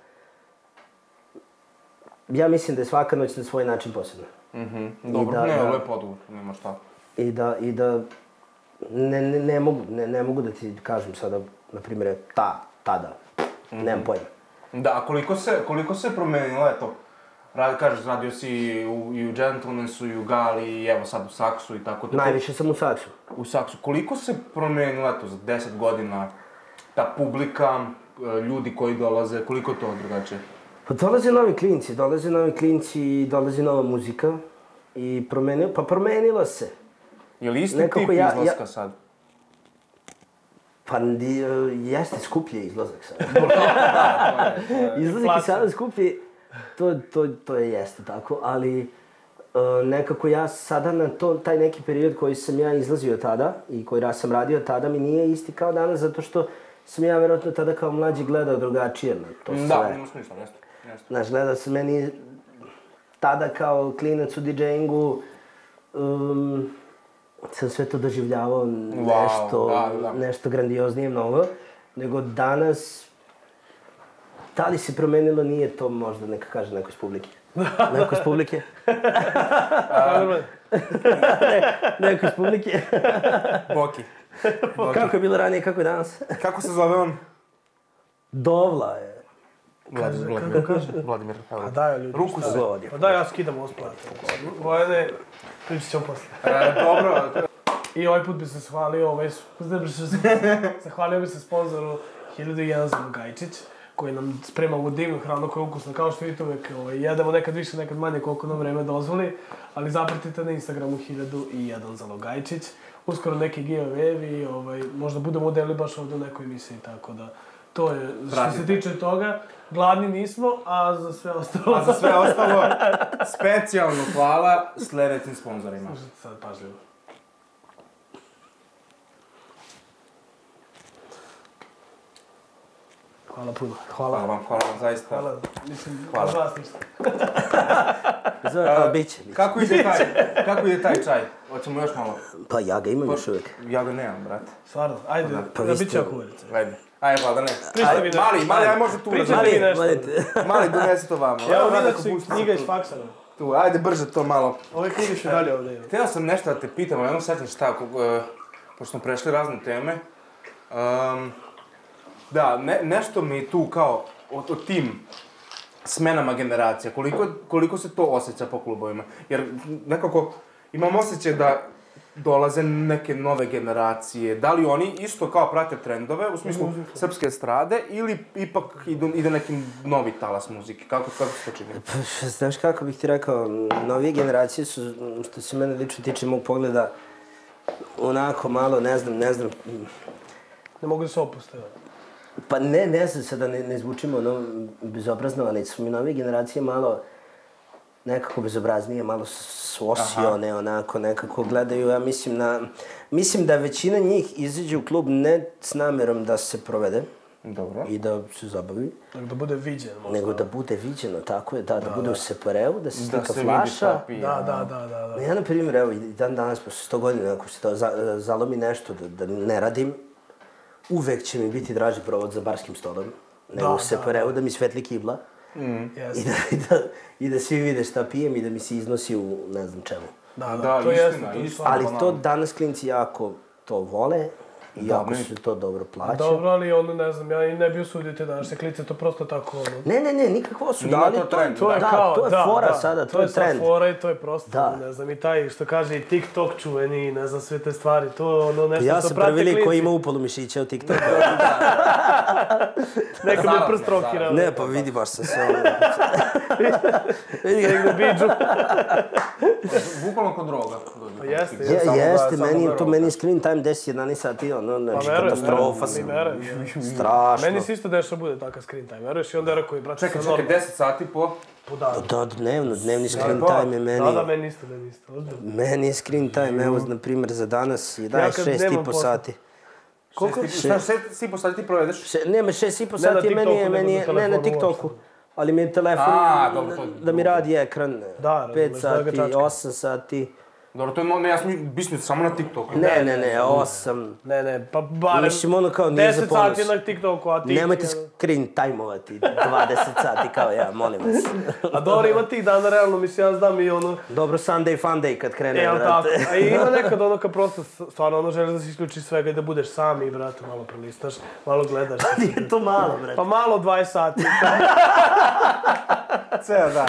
Speaker 1: Ja mislim da je svaka noć na svoj način posebna.
Speaker 2: Dobro, lepo odgovor, nema šta.
Speaker 1: I da ne mogu da ti kažem sada, na primjer, tada. Nemam pojma.
Speaker 2: Da, a koliko se promenilo, eto, kažeš, radio si i u Gentlemansu, i u Gali, i evo sad u Saksu i tako.
Speaker 1: Najviše sam u Saksu.
Speaker 2: U Saksu. Koliko se promenilo, eto, za 10 godina ta publika, ljudi koji dolaze, koliko je to drugačije?
Speaker 1: Pa dolaze novi klinci i dolazi nova muzika. I promenilo se.
Speaker 2: Je li isti
Speaker 1: Nekako
Speaker 2: tip izlaska sad?
Speaker 1: Pa jeste skuplji izlazak sad. Izlazak je sada skuplji, to je jeste tako, ali nekako ja sada na taj neki period koji sam ja izlazio tada i koji sam radio tada mi nije isti kao danas, zato što sam ja verovatno tada kao mlađi gledao drugačije na to sve.
Speaker 2: Da, nema smisla, jeste.
Speaker 1: Znaš, gledao sam meni tada kao klinac u DJ-ingu, sam sve to doživljavao nešto grandioznije mnogo, nego danas, da li se promenilo, nije to možda neka kaže neko iz publike. Neko iz publike? Neko iz publike?
Speaker 2: Boki.
Speaker 1: Kako je bilo ranije, kako je danas?
Speaker 2: Kako se zove on?
Speaker 1: Dovla je.
Speaker 2: Vladimir.
Speaker 3: A daj, ljudi.
Speaker 2: Ruku se.
Speaker 3: Pa daj, ja skidam osplate. Vojene, pričat ćemo posle.
Speaker 2: Dobro.
Speaker 3: I ovaj put bi se zahvalio bi se sponzoru 1001 Zalogajčić, koji nam sprema ovu divnu hranu koja je ukusna, kao što vidite uvek jedemo nekad više, nekad manje, koliko nam vreme dozvoli, ali zapratite na Instagramu 1001 Zalogajčić. Uskoro neki giveaway-evi, možda budemo udeli baš ovdje u nekoj emisiji, tako da to je, što se tiče toga, gladni nismo, a za sve ostalo...
Speaker 2: Specijalno hvala sljedećim sponzorima.
Speaker 3: Slušajte sad pažljivo. Hvala puno.
Speaker 2: Hvala vam, zaista.
Speaker 3: Hvala, mislim, od vas ništa.
Speaker 1: Biće.
Speaker 2: Kako ide taj čaj? Hoćemo još malo?
Speaker 1: Pa ja ga imam još uvijek.
Speaker 2: Ja ga nemam, brate.
Speaker 3: Stvarno, ajde, da bit će okuvarice.
Speaker 2: Ajde. Ajde, pa da ne.
Speaker 3: Pričajte mi nešto.
Speaker 2: Mali, aj može tu.
Speaker 3: Pričajte mi nešto.
Speaker 2: Mali, donesi to vamo.
Speaker 3: Evo vidio si knjiga iz faksa.
Speaker 2: Tu, ajde brže to malo.
Speaker 3: Ove knjige što dalje ovdje imam.
Speaker 2: Htio sam nešto da te pitam, jednom setim šta, pošto smo prešli razne teme. Da, nešto mi tu kao o tim smenama generacija, koliko se to osjeća po klubovima. Jer nekako imam osjećaj da dolaze neke nove generacije. Da li oni isto kao prate trendove u smislu srpske estrade ili ipak ide neki novi talas muzike? Kako se to čini?
Speaker 1: Znaš kako bih ti rekao, novije generacije su, što se mene lično tiče mog pogleda, onako malo, ne znam.
Speaker 3: Ne mogu da se opuste.
Speaker 1: Pa ne znam sada, ne zvučimo ono bezobrazno, ali su mi novije generacije malo nekako bezobraznije, malo su osione, onako, nekako gledaju, ja mislim da većina njih izađe u klub ne s namjerom da se provede,
Speaker 2: Dobro.
Speaker 1: i da se zabavi.
Speaker 3: Da bude viđen možda.
Speaker 1: Nego da bude viđeno, tako je, da bude u separeu, da se slika
Speaker 2: Da se
Speaker 1: flaša.
Speaker 2: vidi šta pije.
Speaker 3: Da.
Speaker 1: Ja, na primjer, evo, i dan danas, posle 100 godina, ako se to zalomi nešto da ne radim, uvek će mi biti draži provod za barskim stolom, nego u separeu da mi svetli kibla i da svi vide šta pijem i da mi se iznosi u ne znam čemu.
Speaker 3: Da, to jeste.
Speaker 1: Ali to danas klinci jako to vole i jako se to dobro plaća.
Speaker 3: Dobro, ali ono, ne znam, ja i ne bi usudio te današnje klice, to prosto tako ono...
Speaker 1: Ne, nikakvo osudio,
Speaker 2: Da,
Speaker 1: ali
Speaker 2: to trend.
Speaker 3: To je kao,
Speaker 1: to je fora sada, to je trend.
Speaker 3: To je fora i to je prosto, ne znam, i taj što kaže i TikTok čuveni, ne znam, sve te stvari, to ono nešto
Speaker 1: Ja
Speaker 3: što
Speaker 1: sam
Speaker 3: prate
Speaker 1: prvi lik
Speaker 3: klinci.
Speaker 1: koji ima upalu mišića u TikToku.
Speaker 3: Neka mi prst rokira.
Speaker 1: Ne, pa vidi, baš sam se ono...
Speaker 3: Nek da biđu.
Speaker 2: Bukvalno kod droga.
Speaker 3: Pa jeste.
Speaker 1: Jeste, meni je screen time 10-11 sati, ono, znači katastrofa sam. Strašno.
Speaker 3: Meni se isto dešava bude takav screen time, veruješ? I onda je rekao i brate...
Speaker 2: Čekaj, 10 sati po...
Speaker 1: Da, dnevni screen time je meni...
Speaker 3: Da, meni isto.
Speaker 1: Meni je screen time, evo, na primjer, za danas 6,5 sati.
Speaker 2: Koliko? 6,5 sati ti provedeš?
Speaker 1: Nema, 6,5 sati meni je, ne na TikToku, ali mi je telefon da mi radi ekran 5 sati, 8 sati.
Speaker 2: Dobro, to je, ne, ja sam bismit samo na TikToku.
Speaker 1: Ne, 8.
Speaker 3: Ne, pa barem
Speaker 1: Mislim, ono kao nije za
Speaker 3: 10
Speaker 1: ponos.
Speaker 3: sati na TikToku, a ti...
Speaker 1: Nemojte screen time-ovati 20 sati kao ja, molim vas.
Speaker 3: A dobro, ima tih dana, realno, mislim, ja znam i ono...
Speaker 1: Dobro, Sunday fun day kad krene,
Speaker 3: Evo tako,
Speaker 1: brate.
Speaker 3: a ima nekad ono kad prosto, stvarno, ono želiš da se isključiš svega i da budeš sam i, brate, malo prelistaš, malo gledaš.
Speaker 1: Nije to malo, brate.
Speaker 3: Pa malo 20 sati.
Speaker 2: Ceo dan.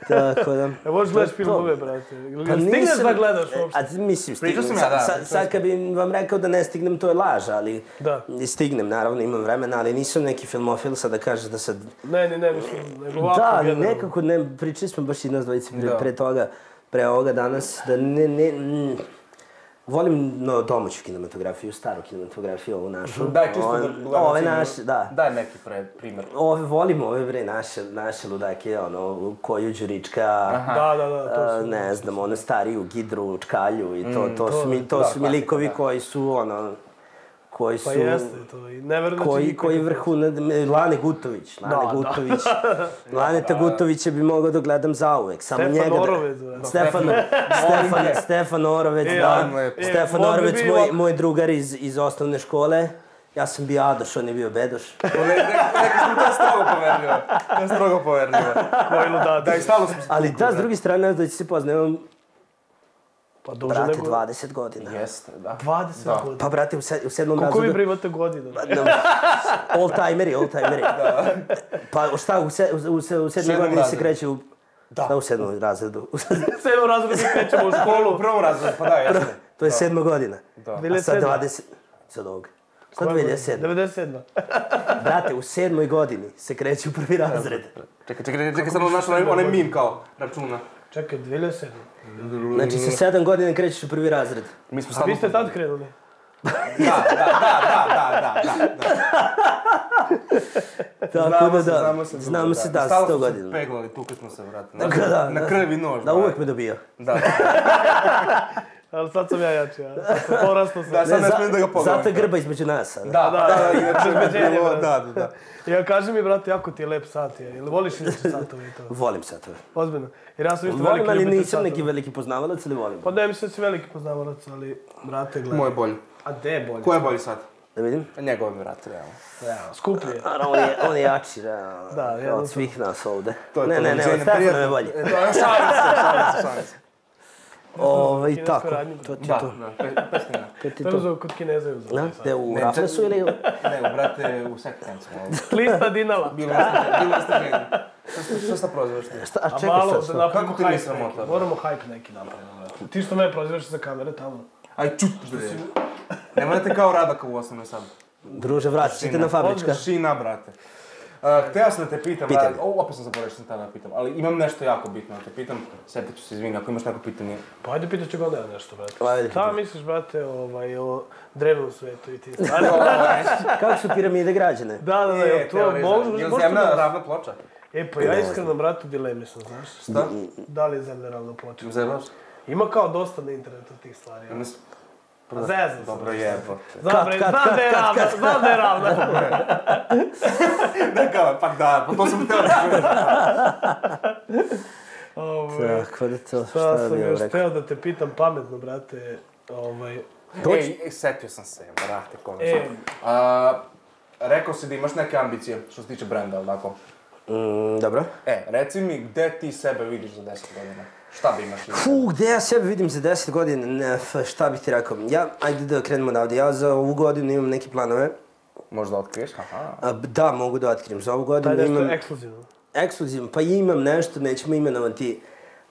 Speaker 1: Tako da...
Speaker 3: Ja možeš gledaš filmove, brate.
Speaker 1: Pa
Speaker 3: Stigneš da gledaš uopšte?
Speaker 1: A mislim,
Speaker 2: Pričao
Speaker 1: stignem.
Speaker 2: sam ja, da.
Speaker 1: Sad kad bi vam rekao da ne stignem, to je laž, ali...
Speaker 3: Da.
Speaker 1: Stignem, naravno, imam vremena, ali nisam neki filmofil sad da kažeš da sad...
Speaker 3: Ne, mislim, nego ovako
Speaker 1: Da,
Speaker 3: generalno.
Speaker 1: nekako ne, pričali smo baš i nas dvojice pre toga, pre ovoga danas, da ne... Volim domaću kinematografiju, staru kinematografiju, ovu našu.
Speaker 2: Daj, čisto da gledam.
Speaker 1: Ove naše, da.
Speaker 2: Daj neki primjer.
Speaker 1: Volim ove bre naše ludake, ono, Koju Đurička,
Speaker 3: Da, to su...
Speaker 1: ne znam, ono, stariju Gidru, Čkalju i to su mi likovi koji su, ono, koji su...
Speaker 3: Pa jeste, to i ne verujem da će nikad...
Speaker 1: Koji vrhu, Lane Gutović, Laneta Gutovića bi mogao da gledam zauvek, samo njega da... Stefan Orovec, da. Stefan Orovec, moj drugar iz osnovne škole. Ja sam bio Adoš, on je bio Bedoš.
Speaker 2: Rekli smo, to je strogo poverljivo.
Speaker 3: Koji ludaci.
Speaker 2: Da, i stalo smo se...
Speaker 1: Ali da, s druge strane, da će se poznajem,
Speaker 3: Pa duže
Speaker 1: brate,
Speaker 3: nego...
Speaker 1: 20 godina.
Speaker 2: Jeste, da.
Speaker 3: 20 godina.
Speaker 1: Pa, brate, u 7. razredu...
Speaker 3: Koliko vi primate godina?
Speaker 1: All-timeri. Pa šta, u 7. godini se kreće u... Šta u 7. razredu?
Speaker 3: U 7. razredu se krećemo u školu.
Speaker 2: U prvom razredu, pa da, jeste.
Speaker 1: To je 7. godina. A sad
Speaker 3: 2007.
Speaker 1: 20... Sad ovoga. Sad 2007.
Speaker 3: 97.
Speaker 1: Brate, u 7. godini se kreće u prvi razred.
Speaker 2: Čekaj, sad našao onaj meme kao računa.
Speaker 3: Čekaj, 2007.
Speaker 1: Znači, sa 7 godina krećeš u prvi razred.
Speaker 3: A vi ste tad krenuli?
Speaker 2: Da.
Speaker 1: Tako da, znamo se da, 100 godina.
Speaker 2: Stalo smo se peglali, tukli smo se, brate.
Speaker 1: Na
Speaker 2: krvi nož.
Speaker 1: Da, uvek me dobio.
Speaker 2: Da.
Speaker 3: Ali sad sam ja jači, a sad sam porastao sam.
Speaker 2: Da, sad ne smijem da ga pogledam.
Speaker 1: Zato je grba između nas, a
Speaker 2: Da,
Speaker 3: bezbeđenje,
Speaker 2: da.
Speaker 3: Ja, kaži mi, brate, jako ti je lep sat, jel voliš inače satove i to?
Speaker 1: Volim satove.
Speaker 3: Ozbiljno. Jer ja sam isto
Speaker 1: Volim,
Speaker 3: veliki
Speaker 1: ali
Speaker 3: ljubitelj
Speaker 1: nisam
Speaker 3: satova.
Speaker 1: neki veliki poznavalac, ali volim.
Speaker 3: Pa ne mislim da si veliki poznavalac, ali, brate, gledaj.
Speaker 2: Moj je bolji.
Speaker 3: A gde je bolji?
Speaker 2: Ko je bolji sad?
Speaker 1: Da vidim?
Speaker 2: Njegov, brate, realno.
Speaker 3: Skuplji je.
Speaker 1: On je jači,
Speaker 3: Da,
Speaker 1: od svih nas ovde.
Speaker 2: To je to,
Speaker 1: Ne, Stefano je bolji.
Speaker 2: Šalim se.
Speaker 1: I tako, to ti to.
Speaker 3: To je uzao kod Kineza je uzao.
Speaker 1: Gde, u Raflesu ili...
Speaker 2: Ne, brate, u Sektencu.
Speaker 3: Lista dinala.
Speaker 2: Bilo je stiženje. Što šta prozivaš ti?
Speaker 1: A
Speaker 3: A
Speaker 1: čekaj
Speaker 3: malo
Speaker 1: sad.
Speaker 3: da napravimo
Speaker 2: Kako ti nije
Speaker 3: hype
Speaker 2: sramota?
Speaker 3: neki. Moramo hype neki napravimo. Ti što me prozivaš za kamere tamo.
Speaker 2: Aj, čut, bre. Nemojte kao Radaka u osnovnoj sad.
Speaker 1: Druže, vratit ćete na fabrička.
Speaker 2: Šina, brate. Hteo sam da te pitam, opet sam zaboravio što sam tada pitam, ali imam nešto jako bitno da te pitam, sjetit ću se, izvini, ako imaš neko pitanje.
Speaker 3: Pa ajde pitaš ću onda ja nešto, brate.
Speaker 1: Ajde.
Speaker 3: Šta misliš, brate, o drevnom svetu i ti stvari?
Speaker 1: Kako su piramide građene?
Speaker 3: Da, to možeš...
Speaker 2: Je li zemlja ravna ploča?
Speaker 3: Pa ja iskreno, brate, u dilemi sam, znaš.
Speaker 2: Šta?
Speaker 3: Da li je zemlja ravna ploča?
Speaker 2: Zebaš?
Speaker 3: Ima kao dosta na internetu tih stvari. Zezam se.
Speaker 2: Dobro jebote.
Speaker 3: Znam da je ravno.
Speaker 2: Pa to sam htio da čujem.
Speaker 1: Tako da to,
Speaker 3: Šta
Speaker 1: šta
Speaker 3: sam
Speaker 1: bi
Speaker 3: još
Speaker 1: rekao?
Speaker 3: hteo da te pitam pametno, brate.
Speaker 2: Setio sam se, brate, konačno. Rekao si da imaš neke ambicije što se tiče brenda, ali tako?
Speaker 1: Dobro.
Speaker 2: Reci mi gde ti sebe vidiš za 10 godina? Šta bi imaš?
Speaker 1: Gde ja sebe vidim za 10 godina? Šta bih ti rekao? Ajde da krenemo odavde. Ja za ovu godinu imam neke planove.
Speaker 2: Možda otkriješ? Aha.
Speaker 1: Da, mogu da otkrijem. Za ovu godinu
Speaker 3: Taj
Speaker 1: imam...
Speaker 3: nešto ekskluzivno.
Speaker 1: Ekskluzivno, pa imam nešto, nećemo imenovati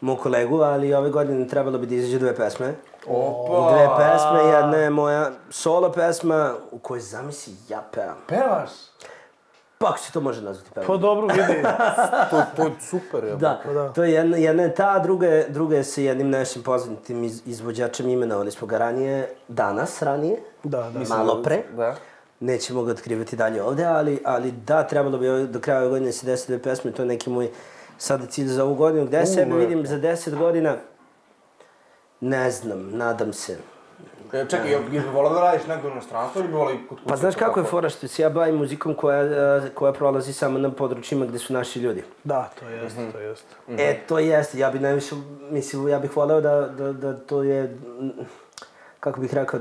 Speaker 1: mog kolegu, ali ove godine trebalo bi da izađe 2 pesme.
Speaker 2: Opa!
Speaker 1: 2 pesme, jedna je moja solo pesma u kojoj zamisli ja pevam.
Speaker 2: Pevaš?
Speaker 1: Pa ako se to može nazvati pevam.
Speaker 3: Pa dobro, vidi.
Speaker 2: To je super, je.
Speaker 1: Da, to je jedna je ta, druga je sa jednim našim poznatim izvođačem, imenovali smo ga ranije,
Speaker 3: Da.
Speaker 1: malo pre.
Speaker 2: Da.
Speaker 1: Nećemo ga otkrivati dalje ovde, ali da, trebalo bi do kraja ove godine se desiti 2 pesme, to je neki moj sada cilj za ovu godinu. Gde sebe vidim za 10 godina? Ne znam, nadam se.
Speaker 2: Čekaj, bi volao da radiš negdje u inostranstvu ili bi volao kod kuće?
Speaker 1: Pa znaš kako je fora što se ja bavim muzikom koja prolazi samo na područjima gde su naši ljudi.
Speaker 3: Da, to jest.
Speaker 1: To jeste, ja bih najviše, mislim, ja bih voleo da to je, kako bih rekao,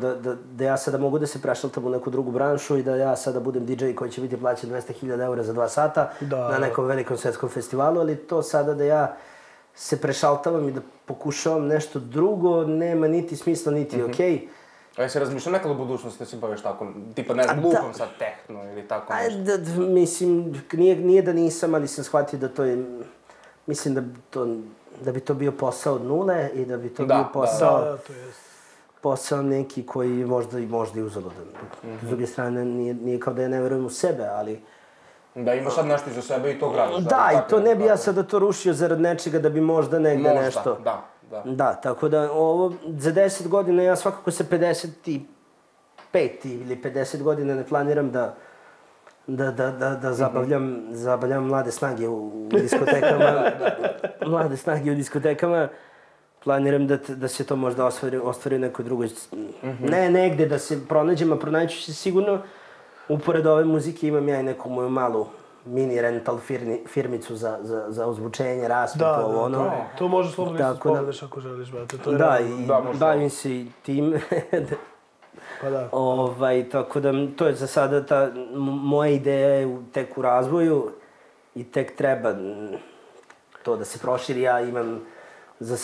Speaker 1: da ja sada mogu da se prešaltam u neku drugu branšu i da ja sada budem DJ koji će biti plaćen 200.000 eura za 2 sata na nekom velikom svetskom festivalu, ali to sada da ja se prešaltavam i da pokušavam nešto drugo, nema niti smisla, niti okej.
Speaker 2: A jesi razmišljao nekada u budućnosti da se baviš tako, tipa ne znam, lupom sad tehno ili tako nešto?
Speaker 1: Mislim, nije da nisam, ali sam shvatio da to je, mislim da bi to bio posao od nule i da bi to bio posao...
Speaker 3: Da, to jest.
Speaker 1: Posao neki koji možda i uzaludan. S druge strane, nije kao da ja ne verujem u sebe, ali...
Speaker 2: Da imaš sad nešto iza sebe i to gradiš.
Speaker 1: Da, i to ne bi ja sada to rušio zarad nečega da bi možda negde nešto...
Speaker 2: Da.
Speaker 1: Da, tako da ovo, za 10 godina ja svakako sa 55 ili 50 godina ne planiram da zabavljam mlade snage u diskotekama. Mlade snage u diskotekama. Planiram da se to možda ostvari u nekoj drugoj... Ne negde da se pronađem, a pronaću se sigurno. Upored ove muzike imam ja i neku moju malu mini rental firmicu za ozvučenje, rasvjetu, ovo ono.
Speaker 3: Da, to može slobodno isto spomeneš ako želiš, brate.
Speaker 1: Da, i bavim se i tim.
Speaker 3: Pa da.
Speaker 1: Tako da, to je za sada moja ideja je tek u razvoju i tek treba to da se proširi. Ja imam za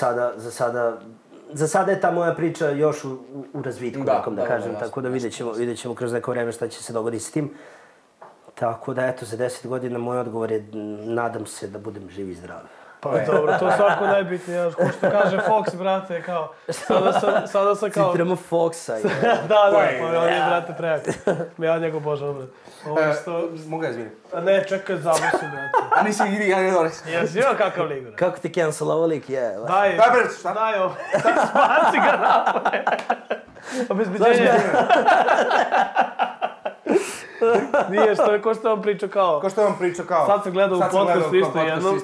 Speaker 1: sada je ta moja priča još u razvitku, da kažem, tako da vidjet ćemo kroz neko vreme šta će se dogoditi s tim. Tako da, eto, za 10 godina moj odgovor je, nadam se da budem živ i zdrav.
Speaker 3: Pa dobro, to je svako najbitnije, ko što kaže Fox, brate, kao, sada sam kao...
Speaker 1: Citiramo Foxa.
Speaker 3: Da, pa on je, brate, prejak. Ja njegov božan, brate.
Speaker 2: Mogu ja izvinim?
Speaker 3: Ne, čekaj, završi, brate.
Speaker 2: A nisi igri, ja ne dobro.
Speaker 3: Jesi imao kakav lik, brate?
Speaker 1: Kako ti cancel ovo lik, je?
Speaker 3: Daj,
Speaker 2: šta?
Speaker 3: daj ovo, spaci ga napoj. Obezbeđenje. Nije, ko što vam pričao kao...
Speaker 2: Ko što vam pričao kao...
Speaker 3: Sad sam gledao u podcastu isto jednom.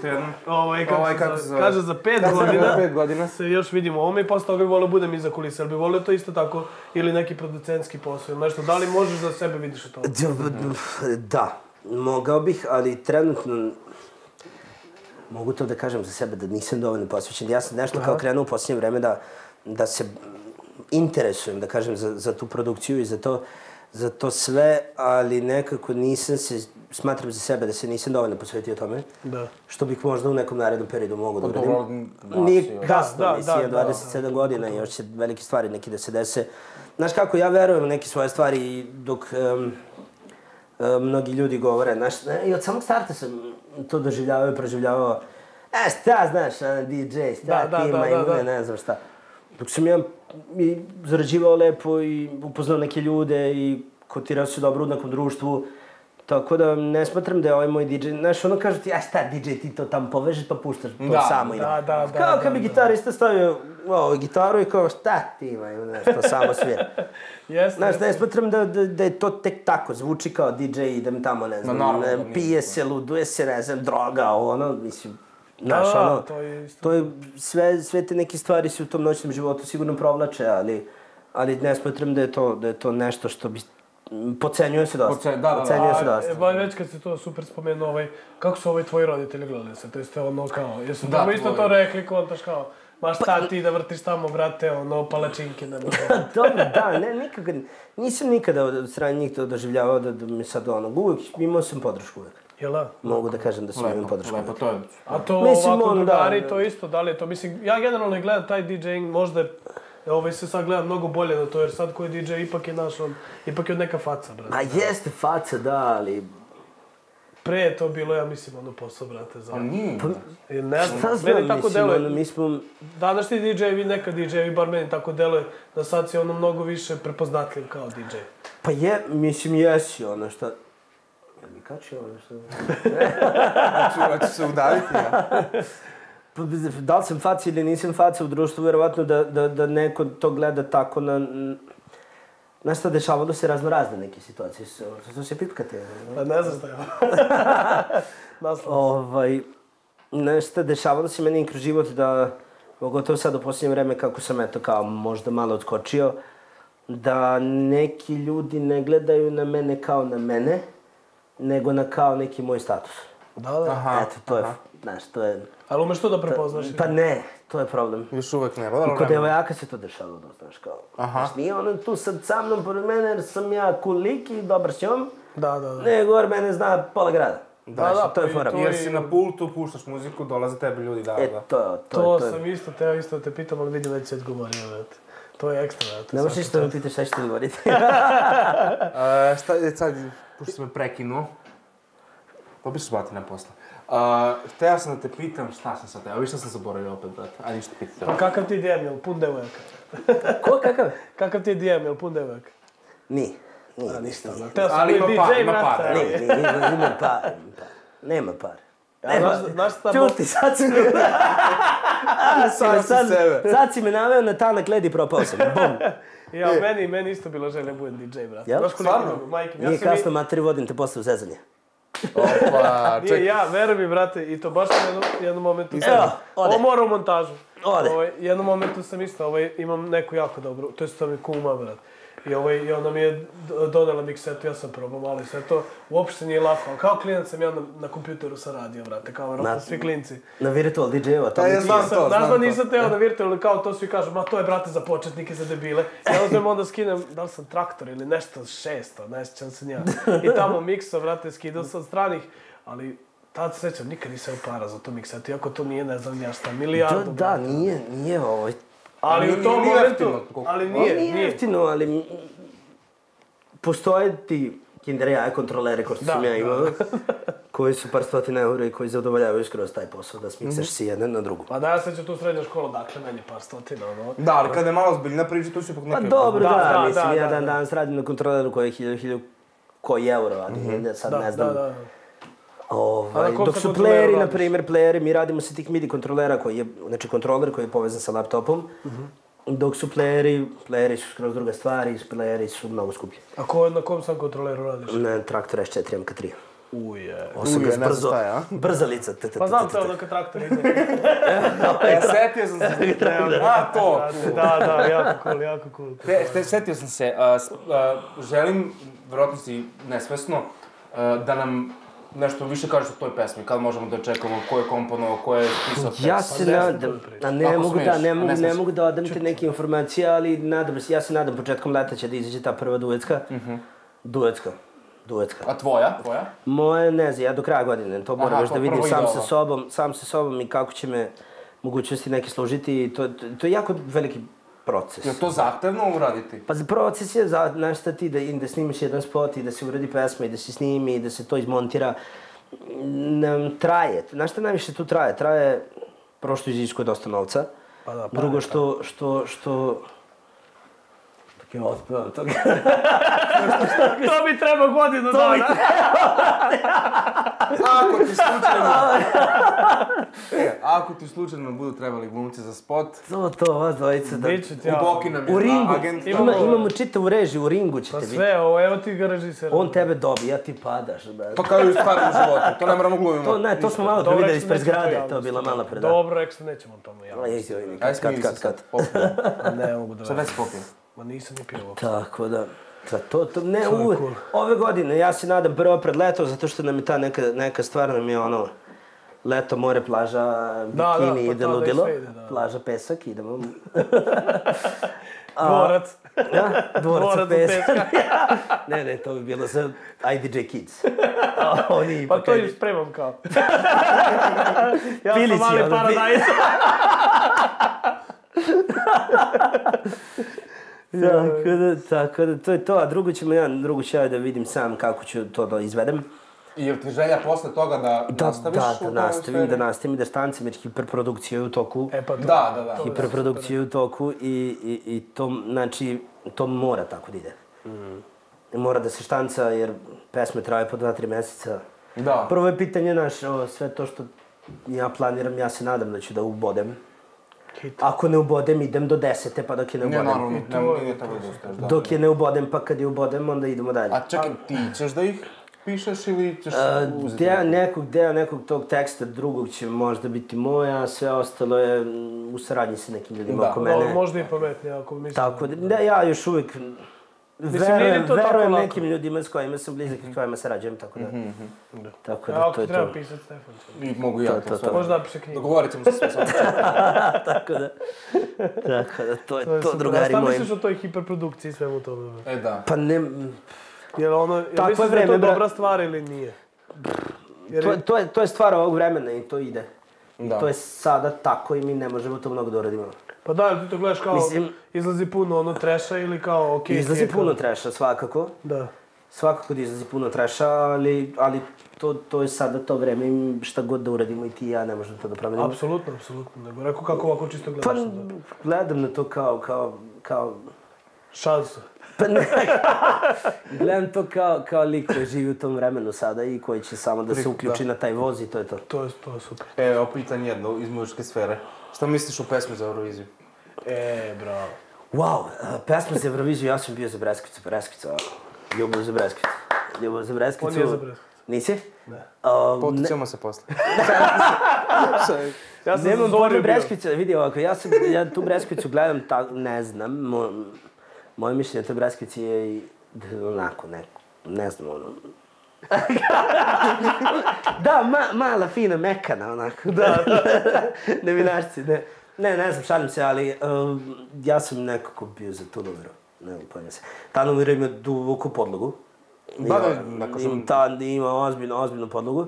Speaker 3: Kako se kaže, za 5 godina se još vidimo ovome i posle toga bi volio budem iza kulisa. Ali bi volio to isto tako ili neki producentski posao ili nešto. Da li možeš da sebe vidiš u tome?
Speaker 1: Da, mogao bih, ali trenutno... Mogu to da kažem za sebe da nisam dovoljno posvećen. Ja sam nešto kao krenuo u posljednje vreme da se interesujem, da kažem, za tu produkciju i za to sve, ali nekako smatram za sebe da se nisam dovoljno posvetio tome.
Speaker 3: Da.
Speaker 1: Što bih možda u nekom narednom periodu mogao da uradim. Nije kasno, mislim, 27 godina i još će velike stvari neki da se dese. Znaš kako, ja verujem u neke svoje stvari dok mnogi ljudi govore, znaš, i od samog starta sam to doživljavao i proživljavao. Šta znaš, DJ, šta ti ima i ne znam šta. Dok sam ja zarađivao lepo i upoznao neke ljude i kotirao se dobro u nekom društvu. Tako da ne smatram da je ovaj moj DJ, znaš, ono kažu ti, šta DJ, ti to tamo povežeš pa puštaš, to samo ima. Kao kad bi gitarista stavio gitaru i kao, šta ti imaju, znaš, to samo svira. Znaš, ne smatram da je to tek tako, zvuči kao DJ, idem tamo, ne znam, pije se, luduje se, ne znam, droga, ono, mislim, znaš, ono, to je, sve te neke stvari se u tom noćnom životu sigurno provlače, ali ne smatram da je to nešto što bi... Pocenjuje se dosta.
Speaker 2: Da.
Speaker 1: Pocenjuje se dosta.
Speaker 3: Već kad si to super spomenuo, kako su tvoji roditelji gledali se? To jeste ono kao, jesu
Speaker 2: Da,
Speaker 3: tamo isto
Speaker 2: tvoji.
Speaker 3: to rekli, kontaš kao, ma šta ti da vrtiš tamo, brate, ono, palačinke, ne može.
Speaker 1: Dobro, da, nisam nikada od strane njih to doživljavao da mi sad uvijek imao sam podršku uvijek.
Speaker 3: Jel da?
Speaker 1: Mogu da kažem da sam imao podršku
Speaker 2: Lepo,
Speaker 1: uvijek.
Speaker 2: to je...
Speaker 3: A to
Speaker 1: Mislim,
Speaker 3: ovako
Speaker 1: ono,
Speaker 3: drugari,
Speaker 1: da.
Speaker 3: to isto, da li je to, mislim, ja generalno gledam taj DJing, možda se sad gleda mnogo bolje na to, jer sad koji DJ ipak je naš, ipak je od neka faca, brate.
Speaker 1: A jeste faca, da, ali...
Speaker 3: Pre je to bilo, ja mislim, ono posao, brate, za...
Speaker 2: Nije.
Speaker 3: Ne
Speaker 1: Šta
Speaker 3: znam,
Speaker 1: znam,
Speaker 3: meni tako
Speaker 1: mislim,
Speaker 3: deluje.
Speaker 1: mi smo...
Speaker 3: Današnji DJ-evi, neka DJ-evi, bar meni tako deluje, da sad si ono mnogo više prepoznatljiv kao DJ.
Speaker 1: Pa mislim, jesi ono šta... Jel mi kači ono što...
Speaker 2: Hoću se udaviti, ja.
Speaker 1: Pa, da li sam faca ili nisam faca u društvu, vjerovatno da neko to gleda tako na... Znaš šta, dešavalo se razne neke situacije. Što se pitkate?
Speaker 3: Pa ne znam šta je naslov.
Speaker 1: Nešto dešavalo se meni kroz život da, pogotovo sad u posljednje vreme kako sam eto kao možda malo odskočio, da neki ljudi ne gledaju na mene kao na mene, nego na kao neki moj status.
Speaker 3: Da.
Speaker 1: Eto, to je, znaš, to je...
Speaker 3: Ali umeš to da prepoznaš?
Speaker 1: Pa ne, to je problem.
Speaker 2: Još uvek ne,
Speaker 1: I kod devojaka se to dešavalo, znaš, kao. Znaš, nije ono tu sad sa mnom pored mene jer sam ja cool lik i dobar s njom,
Speaker 3: Da.
Speaker 1: nego jer mene zna pola grada.
Speaker 3: Da,
Speaker 1: to je fora.
Speaker 2: Jer si na pultu, puštaš muziku, dolaze tebi ljudi, da.
Speaker 3: To sam isto te pitam, ali vidim već si odgovorio, vrati. To je ekstra, vrati.
Speaker 1: Ne možeš isto da me pitaš šta ćete govoriti.
Speaker 2: Šta je sad, pošto si me prekinuo, to bi se batina posle. Hteo sam da te pitam šta sam sad, evo šta sam zaboravio opet, brate, a ništa pitao.
Speaker 3: Pa kakav ti je DM, jel pun devojaka?
Speaker 1: Ko, kakav?
Speaker 3: Kakav ti je DM, jel pun devojaka?
Speaker 1: Nije.
Speaker 3: Ništa, teo sam
Speaker 2: Ali
Speaker 3: koji
Speaker 2: ima par,
Speaker 3: DJ,
Speaker 2: ima par,
Speaker 3: brate.
Speaker 1: Ima par. Nema par.
Speaker 3: Znaš šta...
Speaker 1: Čuti, sad si me... Sad si me naveo na tanak led i propao sam. Bum.
Speaker 3: Ja, meni isto bila želja budem DJ, brate.
Speaker 1: Jel?
Speaker 3: Znaš koliko
Speaker 2: Stvarno?
Speaker 3: imam, majke mi.
Speaker 1: Nije kasno, materi, vodim te posle u zezanje.
Speaker 2: Opa,
Speaker 3: Nije, ja, veruj mi, brate, i to baš u jednom momentu...
Speaker 1: Evo, ode.
Speaker 3: Ovo mora u montažu.
Speaker 1: Ode.
Speaker 3: U jednom momentu sam isto, imam neku jako dobru, to je to mi kuma, brate. I ona mi je donela miksetu, ja sam probao malo i sve to. Uopšte nije lako, ali kao klinac sam ja na kompjuteru sa radio, brate, kao vjerojatno svi klinci.
Speaker 1: Na Virtual DJ-eva, to
Speaker 2: Ja znam to.
Speaker 3: Znaš da nisam teo na virtualno, kao to svi kažu, ma to je, brate, za početnike, za debile. Ja uzmem onda skinem, da li sam traktor ili nešto 600, ne sjećam se nija. I tamo mikso, brate, skidao sam od stranih, ali tad se sjećam, nikad nisam para za to miksetu, iako to nije, ne znam ja šta, milijardu.
Speaker 1: Da, nije ovo.
Speaker 3: Ali u tom momentu, ali nije.
Speaker 1: Jeftino, ali... Postoje ti Kinder jaja kontrolere, kao što sam ja imao, koji su par stotina eura i koji zadovoljavaju skroz taj posao, da smiksaš si jedan na drugu.
Speaker 3: Pa da, ja sad ću tu srednja škola, dakle, meni par stotina, ono.
Speaker 2: Da, ali kada je malo zbiljna priča, tu si ipak neke...
Speaker 1: Pa dobro, da, mislim,
Speaker 3: da,
Speaker 1: ja
Speaker 3: da.
Speaker 1: danas radim na kontroleru koji je 1000 koji euro, ali sad ne znam.
Speaker 3: Da.
Speaker 1: Dok su playeri, na primjer, playeri, mi radimo sa tih MIDI kontrolera koji je, znači kontroler koji je povezan sa laptopom, dok su playeri su skroz druga stvar i playeri su mnogo skuplji.
Speaker 3: A na kom sam kontroleru radiš?
Speaker 1: Na traktor S4 MK3.
Speaker 3: Uje.
Speaker 1: Uje, ne znam šta je, a? Brza.
Speaker 3: Pa znam to ono kad traktor ide.
Speaker 2: Setio sam se. A, to.
Speaker 3: Da, jako cool.
Speaker 2: Setio sam se, želim, vjerojatno si nesvesno, da nam nešto više kažeš o toj pesmi, kad možemo da očekamo ko je komponovao, ko je pisao tekst.
Speaker 1: Ja se nadam, ne mogu da odam te neke informacije, ali ja se nadam početkom leta će da izađe ta prva duetska. Duetska.
Speaker 2: A tvoja?
Speaker 1: Moja ne znam, ja do kraja godine, to moram još da vidim sam sa sobom i kako će me mogućnosti neke složiti. To je jako veliki proces.
Speaker 2: Je to zahtevno uraditi?
Speaker 1: Pa proces je, znaš šta ti, da snimiš jedan spot i da se uradi pesma i da se snimi i da se to izmontira. Traje. Znaš šta najviše tu traje? Traje, prvo što iziskuje dosta novca. Drugo što... Dok je otpevam toga.
Speaker 3: To bi trebao godinu dana.
Speaker 2: Ako ti slučajno budu trebali glumci za spot...
Speaker 1: To, vas dvojica da...
Speaker 2: Uboki nam je agent.
Speaker 1: Imamo čitavu režiju, u ringu ćete vidjeti.
Speaker 3: Pa sve, evo ti ga režisera.
Speaker 1: On tebe dobija, ti padaš.
Speaker 2: To kao i u stvarnom životu, to ne moramo glumimo.
Speaker 1: To smo malo previdjeli ispred zgrade, to je bila malo predava.
Speaker 3: Dobro, ekstra nećemo o tome javno.
Speaker 1: Kat.
Speaker 3: Ne mogu da...
Speaker 2: Sad već popio.
Speaker 3: Ma nisam ni pio uopšte.
Speaker 1: Tako da, to ne
Speaker 3: To je
Speaker 1: uvek.
Speaker 3: cool.
Speaker 1: Ove godine, ja se nadam prvo pred leto, zato što nam je ta neka stvar nam je ono, leto, more, plaža,
Speaker 3: Da,
Speaker 1: bikini,
Speaker 3: pa
Speaker 1: ide
Speaker 3: to da i
Speaker 1: ludilo,
Speaker 3: sve ide, da.
Speaker 1: plaža, pesak, idemo.
Speaker 3: Dvorac.
Speaker 1: Ja, dvorac
Speaker 3: Dvorac od
Speaker 1: pesak.
Speaker 3: peska.
Speaker 1: Ne, to bi bilo za IDJ Kids. Oni
Speaker 3: Pa
Speaker 1: ipak
Speaker 3: to im spremam kao. Ja
Speaker 1: Pili
Speaker 3: sam
Speaker 1: si,
Speaker 3: mali
Speaker 1: ono,
Speaker 3: paradajz.
Speaker 1: Tako da, to je to, a drugo ću ja da vidim sam kako ću to da izvedem.
Speaker 2: I je li ti želja posle toga da nastaviš u toj sferi?
Speaker 1: Da nastavim, da štancim, jer hiperprodukcija je u toku.
Speaker 3: E pa to.
Speaker 2: Da.
Speaker 1: Hiperprodukcija je u toku i to, znači, to mora tako da ide. Mora da se štanca, jer pesme traju po 2-3 meseca.
Speaker 2: Da.
Speaker 1: Prvo je pitanje sve to što ja planiram, ja se nadam da ću da ubodem.
Speaker 3: Hit.
Speaker 1: Ako ne ubodem, idem do 10. pa dok je ne
Speaker 2: Ne,
Speaker 1: ubodem.
Speaker 2: naravno, nije tako da ustaš, da.
Speaker 1: Dok je ne ubodem, pa kad je ubodem, onda idemo dalje.
Speaker 2: A čekaj, ti ćeš da ih pišeš ili ćeš uzeti?
Speaker 1: Deo nekog tog teksta drugog će možda biti moj, a sve ostalo je u saradnji sa nekim ljudima oko mene.
Speaker 3: No, možda i pametnije ako mislim.
Speaker 1: Tako da, ja još uvijek
Speaker 3: nije to tako
Speaker 1: verujem
Speaker 3: lako.
Speaker 1: nekim ljudima s kojima sam blizak i s kojima sarađujem, tako da. Tako
Speaker 3: A
Speaker 1: da,
Speaker 3: ako
Speaker 1: to je
Speaker 3: treba
Speaker 1: to.
Speaker 3: pisat Stefan će.
Speaker 2: I mogu ja
Speaker 1: To.
Speaker 2: to sve.
Speaker 3: Možda napiše knjigu.
Speaker 2: Dogovorit ćemo se sve samo.
Speaker 1: Tako da, to je
Speaker 3: To je
Speaker 1: to,
Speaker 3: super. A
Speaker 1: drugari
Speaker 3: šta
Speaker 1: moji.
Speaker 3: misliš o toj hiperprodukciji i svemu tome?
Speaker 2: E, da.
Speaker 1: Pa ne,
Speaker 3: Jel
Speaker 1: Takvo
Speaker 3: misliš da je
Speaker 1: vreme,
Speaker 3: to
Speaker 1: bra-
Speaker 3: dobra stvar ili nije?
Speaker 1: to je stvar ovog vremena i to ide.
Speaker 2: Da.
Speaker 1: To je sada tako i mi ne možemo to mnogo da uradimo.
Speaker 3: Pa da, ti to gledaš kao,
Speaker 1: Mislim-
Speaker 3: izlazi puno treša ili kao okej.
Speaker 1: Izlazi
Speaker 3: nije kao-
Speaker 1: puno treša, svakako.
Speaker 3: Da.
Speaker 1: Svakako da izlazi puno treša, ali to je sada to vreme i šta god da uradimo i ti i ja ne možemo to da promenimo.
Speaker 3: Apsolutno. Nego rekao kako ovako čisto
Speaker 1: Pa
Speaker 3: gledaš. Da.
Speaker 1: gledam na to kao
Speaker 3: Šansu.
Speaker 1: pa ne, gledam to kao lik koji živi u tom vremenu sada i koji će samo da se uključi na taj voz i to je to.
Speaker 3: To je super.
Speaker 2: Evo, pitanje jedno iz muzičke sfere. Šta misliš o pesmi za Euroviziju?
Speaker 3: Bravo.
Speaker 1: Wow, pesma za Euroviziju, ja sam bio za Breskvicu. Ljubav za Breskvicu.
Speaker 3: On nije za Breskvicu.
Speaker 1: Nisi?
Speaker 3: Ne.
Speaker 2: Potićemo se posle.
Speaker 3: Ja sam
Speaker 1: Nemam
Speaker 3: za Zoriju
Speaker 1: pojma
Speaker 3: bio.
Speaker 1: Breskvicu, vidi ovako, ja tu Breskvicu gledam, ne znam, moje mišljenje o toj Breskvici je i onako, ne znam, ono... Da, mala, fina, mekana, onako. Da. Nevinašci, ne. Ne znam, šalim se, ali ja sam nekako bio za tu numeru. Ne znam, pojma se. Ta numera ima duboku podlogu. Ima ozbiljnu podlogu.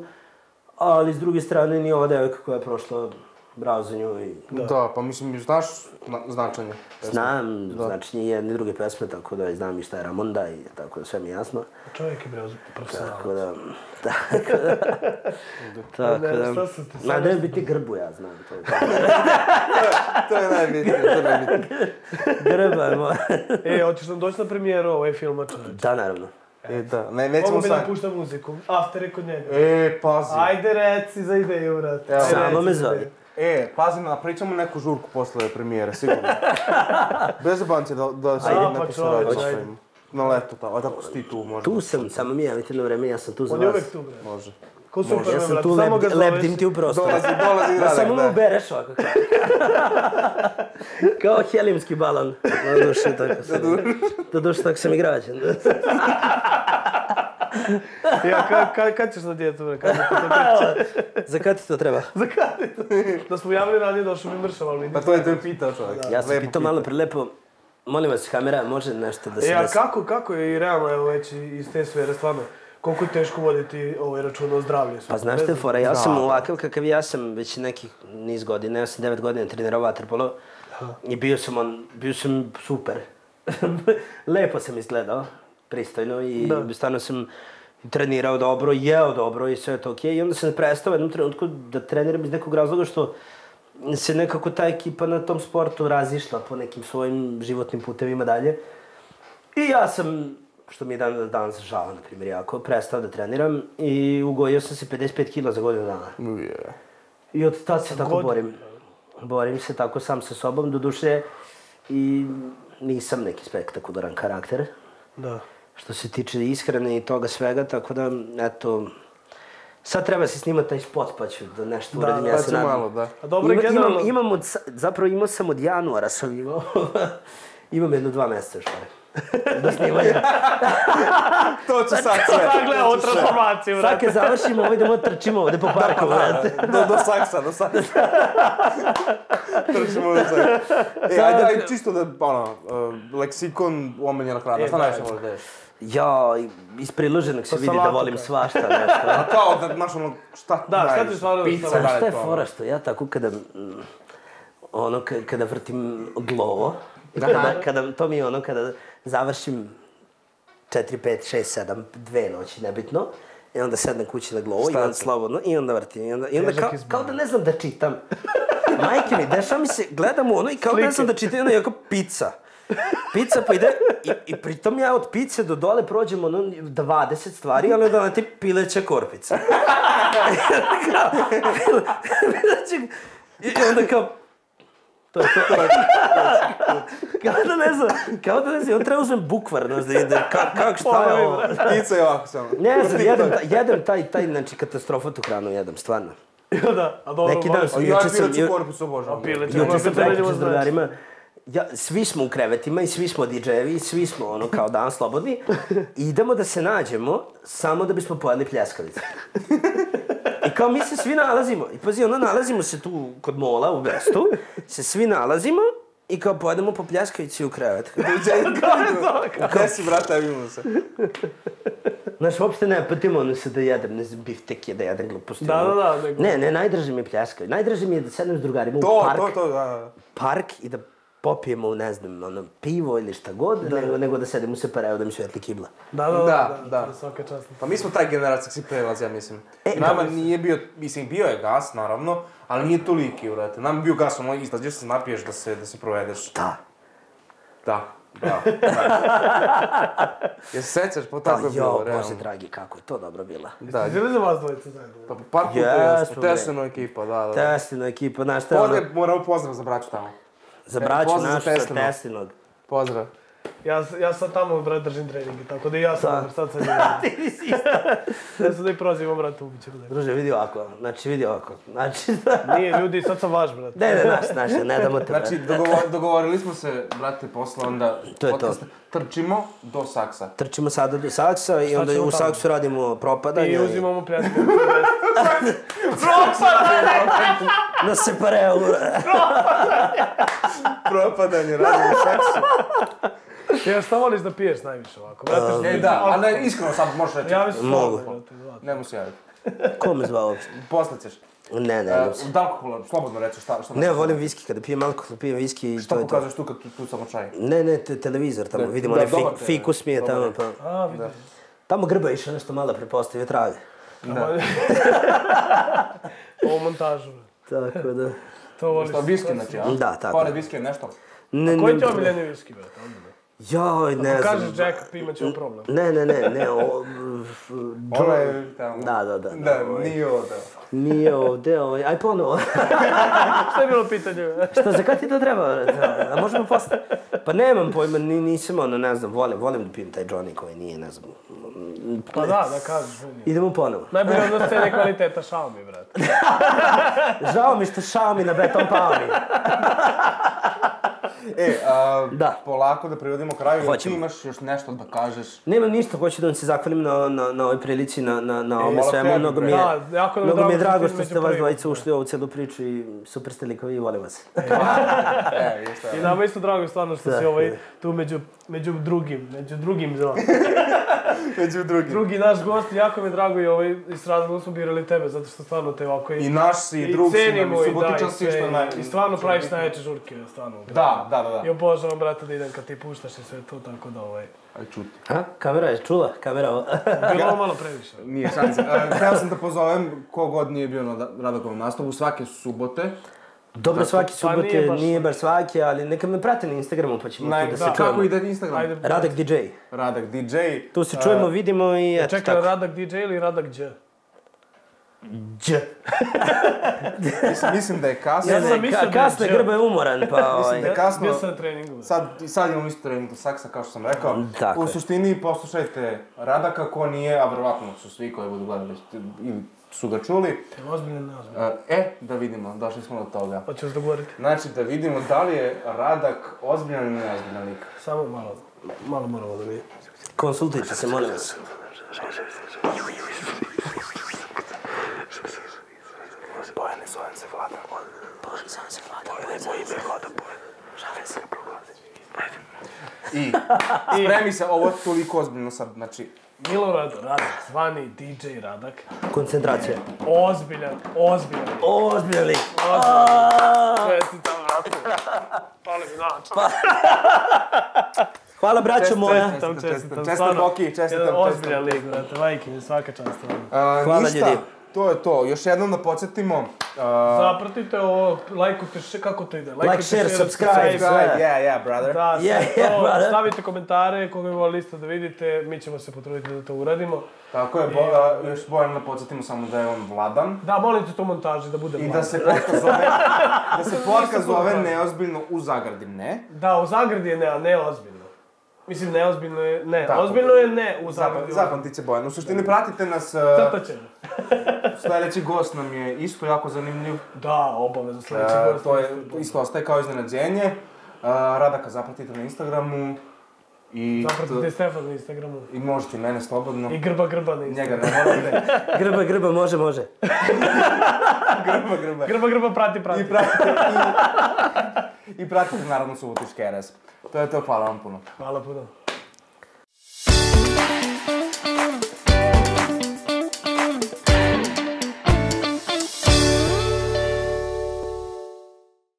Speaker 1: Ali s druge strane ni ova devojka koja je prošla bravo za nju i...
Speaker 2: Da, pa mislim, znaš značenje pesme?
Speaker 1: Znam značenje jedne i druge pesme, tako da znam i šta je Ramonda i tako da sve mi je jasno.
Speaker 3: Čovjek je bio profesionalac.
Speaker 1: Tako da...
Speaker 3: šta sam ti
Speaker 1: Ma da bi ti grbu, ja znam.
Speaker 2: To je najbitnije.
Speaker 1: Grba je moja.
Speaker 3: Hoćeš nam doći na premijeru ovaj filma, čovječ?
Speaker 1: Da, naravno.
Speaker 2: Da,
Speaker 3: Mogu
Speaker 2: nećemo
Speaker 3: bi da
Speaker 2: sad.
Speaker 3: pušta muziku. After je kod njega.
Speaker 2: Pazi.
Speaker 3: Ajde reci za ideju, brate.
Speaker 2: Evo.
Speaker 3: Ajde,
Speaker 1: Samo
Speaker 3: reci
Speaker 1: me
Speaker 3: za
Speaker 1: zove.
Speaker 3: ideju.
Speaker 2: Pazi, napričamo neku žurku posle premijere, sigurno. Bez zabanci da se
Speaker 3: Ajde,
Speaker 2: neko
Speaker 3: pa čovječ,
Speaker 2: saradnje
Speaker 3: ajde.
Speaker 2: napravimo. Na leto, tako, tako si ti tu možda.
Speaker 1: Tu sam, samo mi javite na vreme, ja sam tu za
Speaker 3: On je
Speaker 1: vas.
Speaker 3: uvek tu, brate.
Speaker 2: Može.
Speaker 3: Ko Superman,
Speaker 1: Ja sam
Speaker 3: brate.
Speaker 1: tu,
Speaker 3: Samo ga
Speaker 1: lebdim
Speaker 3: zoveš.
Speaker 1: ti u prostor.
Speaker 2: Dolazi
Speaker 1: Da, samo me
Speaker 2: Radek, da.
Speaker 1: ubereš ovako. Kao helijumski balon. Doduše, tako sam i građen.
Speaker 3: Ja, kad ćeš na djetu, bre? Kad ćeš to pričati?
Speaker 1: Za kad ti to treba?
Speaker 3: Za kad je to? Da smo javili ranije, došao bi mršav, ali
Speaker 2: Pa to je pitao čovjek.
Speaker 1: Ja sam pitao malo prelepo. Molim vas, kamera, može nešto da se
Speaker 3: a
Speaker 1: desi?
Speaker 3: kako je i realno, evo već iz te sfere, stvarno, koliko je teško voditi račun o zdravlju?
Speaker 1: Pa znaš te fora, ja sam ovakav kakav ja sam već nekih niz godina, ja sam 9 godina trenirao vaterpolo i bio sam super. Lepo sam izgledao, pristojno i stvarno sam trenirao dobro, jeo dobro i sve je to okej. I onda sam prestao u jednom trenutku da treniram iz nekog razloga što se nekako ta ekipa na tom sportu razišla po nekim svojim životnim putevima dalje. I ja sam, što mi je danas žao, na primjer, jako, prestao da treniram i ugojio sam se 55 kila za godinu dana. I od tad se tako borim. Borim se tako sam sa sobom, doduše i nisam neki spektakularan karakter.
Speaker 3: Da.
Speaker 1: Što se tiče ishrane i toga svega, tako da, eto, sad treba se snimati taj spot, pa ću da nešto uradim, ja se nadam.
Speaker 2: malo, da.
Speaker 3: A dobro je generalno...
Speaker 1: Zapravo imao sam od januara sam imao. Imam jedno 2 mjeseca još pare. Do snimanja.
Speaker 2: To će sad sve.
Speaker 3: Sad gleda ovu transformaciju,
Speaker 1: Sad
Speaker 3: brate.
Speaker 1: kad završimo, idemo trčimo ovdje po parku, brate.
Speaker 2: Do saksa. Trčimo do saksa. Ajde, čisto da, leksikon omenjena hrana, šta najviše možeš da ješ?
Speaker 1: Ja, iz priloženog se vidi da
Speaker 3: salatu,
Speaker 1: volim
Speaker 3: kaj.
Speaker 1: svašta nešto.
Speaker 2: A kao da, znaš šta
Speaker 3: Da, šta ti
Speaker 2: daješ?
Speaker 3: stvarno
Speaker 2: Pizza,
Speaker 3: stavljaš?
Speaker 2: da
Speaker 1: Šta
Speaker 2: je
Speaker 1: je
Speaker 2: to?
Speaker 1: fora što ja tako kada vrtim glovo, to mi je ono kada završim 4, 5, 6, 7, 2 noći, nebitno, i onda sednem kući na glovo i onda slobodno, i onda vrtim, i onda kao da ne znam da čitam. Majke mi, dešava mi se, gledam u ono i kao da ne znam da čitam, i onda je kao pizza. Pizza pa ide, i pritom ja od pice do dole prođem ono 20 stvari, ali onda na ti pileća korpica. I onda kao, to je to. Kao da ne znam, on treba uzmem bukvar, znaš, da ide, kako šta je ovo?
Speaker 2: Pizza je ovako samo.
Speaker 1: Ne znam, jedem taj, znači, katastrofatu hranu jedem, stvarno.
Speaker 3: Da, a dobro,
Speaker 1: Neki dan
Speaker 2: Ja pileću korpicu obožavam.
Speaker 1: Juče sam prekriče s drugarima, svi smo u krevetima i svi smo DJ-evi i svi smo ono kao dan slobodni. I idemo da se nađemo samo da bismo pojeli pljeskavice. I kao mi se svi nalazimo, i pazi, ono nalazimo se tu kod mola u Bestu, se svi nalazimo i kao pojedemo po pljeskavici u krevet.
Speaker 2: Gde si, brate, vidimo se.
Speaker 1: Znaš, uopšte ne patimo ono se da jedem, ne znam, bifteke, da jedem gluposti.
Speaker 3: Da.
Speaker 1: Ne, najdraže mi je pljeskavice. Najdraže mi je da sedem s drugarima u park.
Speaker 2: Da.
Speaker 1: Park i da popijemo, ne znam, ono, pivo ili šta god, nego da sedemo u separeu da mi svetli kibla.
Speaker 2: Da.
Speaker 3: Svaka čast.
Speaker 2: Pa mi smo taj generacijski prelaz, ja mislim. Nama nije bio, mislim, bio je gas, naravno, ali nije toliki, vrate. Nam je bio gas, ono, izađeš se napiješ da se provedeš. Da. Jel se sećaš, pa tako je bilo, realno.
Speaker 1: Bože dragi, kako je to dobro bilo.
Speaker 3: Da. Jeste li za vas dvojice zajedno?
Speaker 2: Pa po parku
Speaker 1: Jesmo,
Speaker 2: Tesino ekipa, da.
Speaker 1: Tesino ekipa, znaš šta je ono?
Speaker 2: Moramo pozdrav za braću tamo.
Speaker 1: Za braću
Speaker 2: pozdrav
Speaker 1: našu
Speaker 2: za
Speaker 1: sa Tesinog.
Speaker 2: Pozdrav.
Speaker 3: Ja sad tamo, brat, držim treningi, tako da i ja sam, sad idem.
Speaker 1: Ti nisi isto.
Speaker 3: Ja sad da i prozivam, brat, ubiću.
Speaker 1: Druže, vidi ovako,
Speaker 3: Nije, ljudi, sad sam vaš, brat.
Speaker 1: naš, ne damo te,
Speaker 2: Znači, dogovorili smo se, brate, posle onda podcasta, trčimo do saksa.
Speaker 1: Trčimo sada do saksa i onda u saksu radimo propadanje.
Speaker 3: I uzimamo pljačke.
Speaker 1: Na separeu.
Speaker 2: Propadanje, radimo u saksu.
Speaker 3: Ja, šta voliš da piješ najviše ovako?
Speaker 2: Da, ali iskreno sad možeš reći.
Speaker 3: Ja mislim
Speaker 1: Mogu.
Speaker 2: Ne mu se javiti.
Speaker 1: Ko me zvao uopšte?
Speaker 2: Posle ćeš.
Speaker 1: Ne.
Speaker 2: Od alkohola, slobodno reći šta.
Speaker 1: Ne, volim viski, kada pijem alkohol, pijem viski i
Speaker 2: Šta
Speaker 1: to je to.
Speaker 2: pokazuješ tu kad tu samo čaj?
Speaker 1: Ne, televizor tamo, vidimo onaj fikus mi je tamo, pa...
Speaker 3: A, vidim.
Speaker 1: Tamo Grba išao nešto malo prepostavio trage.
Speaker 3: Ovo montažu.
Speaker 1: Tako da...
Speaker 3: To voliš.
Speaker 2: Šta, viski znači, a?
Speaker 1: Da, tako.
Speaker 2: Pored viski je nešto?
Speaker 3: Koji ti je omiljeni viski, brat?
Speaker 1: Joj, ne
Speaker 3: Ako
Speaker 1: znam.
Speaker 3: kažeš Jack, imat ćemo problem.
Speaker 1: Ne,
Speaker 2: Ona je tamo.
Speaker 1: Da.
Speaker 2: Da, nije ovdje.
Speaker 1: Nije ovdje, aj ponovo.
Speaker 3: Šta je bilo pitanje?
Speaker 1: Šta, za kad ti to treba? A možemo posle? Pa nemam pojma, nisam ono, ne znam, volim da pijem taj Johnny koji nije, ne znam.
Speaker 3: Pa da kažeš.
Speaker 1: Idemo ponovo.
Speaker 3: Najbolje od scene kvaliteta Xiaomi, brat.
Speaker 1: Žao mi što Xiaomi na beton palmi.
Speaker 2: Polako da privodimo kraju,
Speaker 1: Hoćemo.
Speaker 2: ti imaš još nešto da kažeš.
Speaker 1: Nemam ništa, hoću da vam se zahvalim na ovoj prilici, na ovome svemu. Mnogo mi je drago što ste vas dvojica ušli u ovu cijelu priču i super ste likovi i volim vas.
Speaker 3: I nama isto drago stvarno što si tu među drugim zelo. Drugi naš gost, jako mi je drago i s razlogom smo birali tebe, zato što stvarno te ovako
Speaker 2: i naš si, i drug si, nam i subotičan si što naj...
Speaker 3: I stvarno praviš najveće žurke, stvarno.
Speaker 2: Da.
Speaker 3: I obožavam, brate, da idem kad ti puštaš i sve to, tako da
Speaker 2: Aj čuti.
Speaker 1: Kamera je čula? Kamera ovo.
Speaker 3: Bilo ovo malo previše.
Speaker 2: Nije šanse. Htio sam da pozovem kogod nije bio na Radakovom nastavu svake subote.
Speaker 1: Dobro, svake subote, nije baš svake, ali neka me prate na Instagramu pa ćemo tu da se čujemo.
Speaker 2: Kako ide Instagram?
Speaker 1: Radak DJ.
Speaker 2: Radak DJ.
Speaker 1: Tu se čujemo, vidimo i eto tako.
Speaker 3: Čekaj, Radak DJ ili Radak Đ?
Speaker 1: Đ.
Speaker 2: Mislim da je kasno.
Speaker 1: Kasno je, Grba je umoran, pa...
Speaker 2: Mislim da je kasno.
Speaker 3: Bio sam na treningu.
Speaker 2: Sad imamo isto trening u saksa, kao što sam rekao.
Speaker 1: Tako
Speaker 2: u
Speaker 1: je.
Speaker 2: suštini poslušajte Radaka, ko nije, a verovatno su svi koji budu gledali ili su ga čuli.
Speaker 3: Je li ozbiljno ili neozbiljno?
Speaker 2: Da vidimo, došli smo do toga.
Speaker 3: Pa ću vas dogovoriti.
Speaker 2: Znači, da vidimo da li je Radak ozbiljan ili neozbiljan lik.
Speaker 3: Samo malo moramo da vidimo.
Speaker 1: Konsultujte se, molim vas.
Speaker 2: Bojane, zovem se Vlada.
Speaker 1: Zovem se Vlada.
Speaker 2: Bojane, moje ime je Vlada Bojan.
Speaker 1: Žalim se.
Speaker 2: I spremi se, ovo je toliko ozbiljno sad, znači...
Speaker 3: Milorad Radak, zvani DJ Radak.
Speaker 1: Koncentracija.
Speaker 3: Ozbiljan.
Speaker 1: Ozbiljan lik.
Speaker 3: Čestitam, brate. Pali mi način.
Speaker 1: Hvala, braćo moja.
Speaker 2: Čestitam, Boki, čestitam.
Speaker 3: Jedan ozbiljan lik, brate, majke mi, svaka čast.
Speaker 1: Hvala,
Speaker 2: ništa,
Speaker 1: ljudi.
Speaker 2: to je to. Još jednom da podsjetimo.
Speaker 3: Zapratite ovo, lajkujte, kako to ide?
Speaker 1: Like, share, subscribe.
Speaker 2: Yeah, brother.
Speaker 3: Da,
Speaker 1: Yeah, brother.
Speaker 3: stavite komentare, koga bi volili isto da vidite, mi ćemo se potruditi da to uradimo.
Speaker 2: Tako je, još Bojan da podsjetimo samo da je on Vladan.
Speaker 3: Da, molite to montaži da bude
Speaker 2: I
Speaker 3: Vladan.
Speaker 2: da se podcast zove Neozbiljno u zagradi, ne?
Speaker 3: Da, u zagradi je ne, a ne ozbiljno. Mislim, neozbiljno je ne.
Speaker 2: Tako.
Speaker 3: Ozbiljno je ne u zagradi.
Speaker 2: Zapamtit će Bojan. U suštini pratite nas.
Speaker 3: Crtaćemo.
Speaker 2: Sljedeći gost nam je isto jako zanimljiv.
Speaker 3: Da, obavezno sljedeći gost.
Speaker 2: To je isto ostaje kao iznenađenje. Radaka zapratite na Instagramu.
Speaker 3: Zapratite Stefan na Instagramu.
Speaker 2: I možete mene slobodno.
Speaker 3: I Grba na Instagramu.
Speaker 2: Njega ne morate.
Speaker 1: Grba, može.
Speaker 3: Grba, prati.
Speaker 2: I pratite naravno Subotički RS. To je to, hvala vam puno.
Speaker 3: Hvala puno.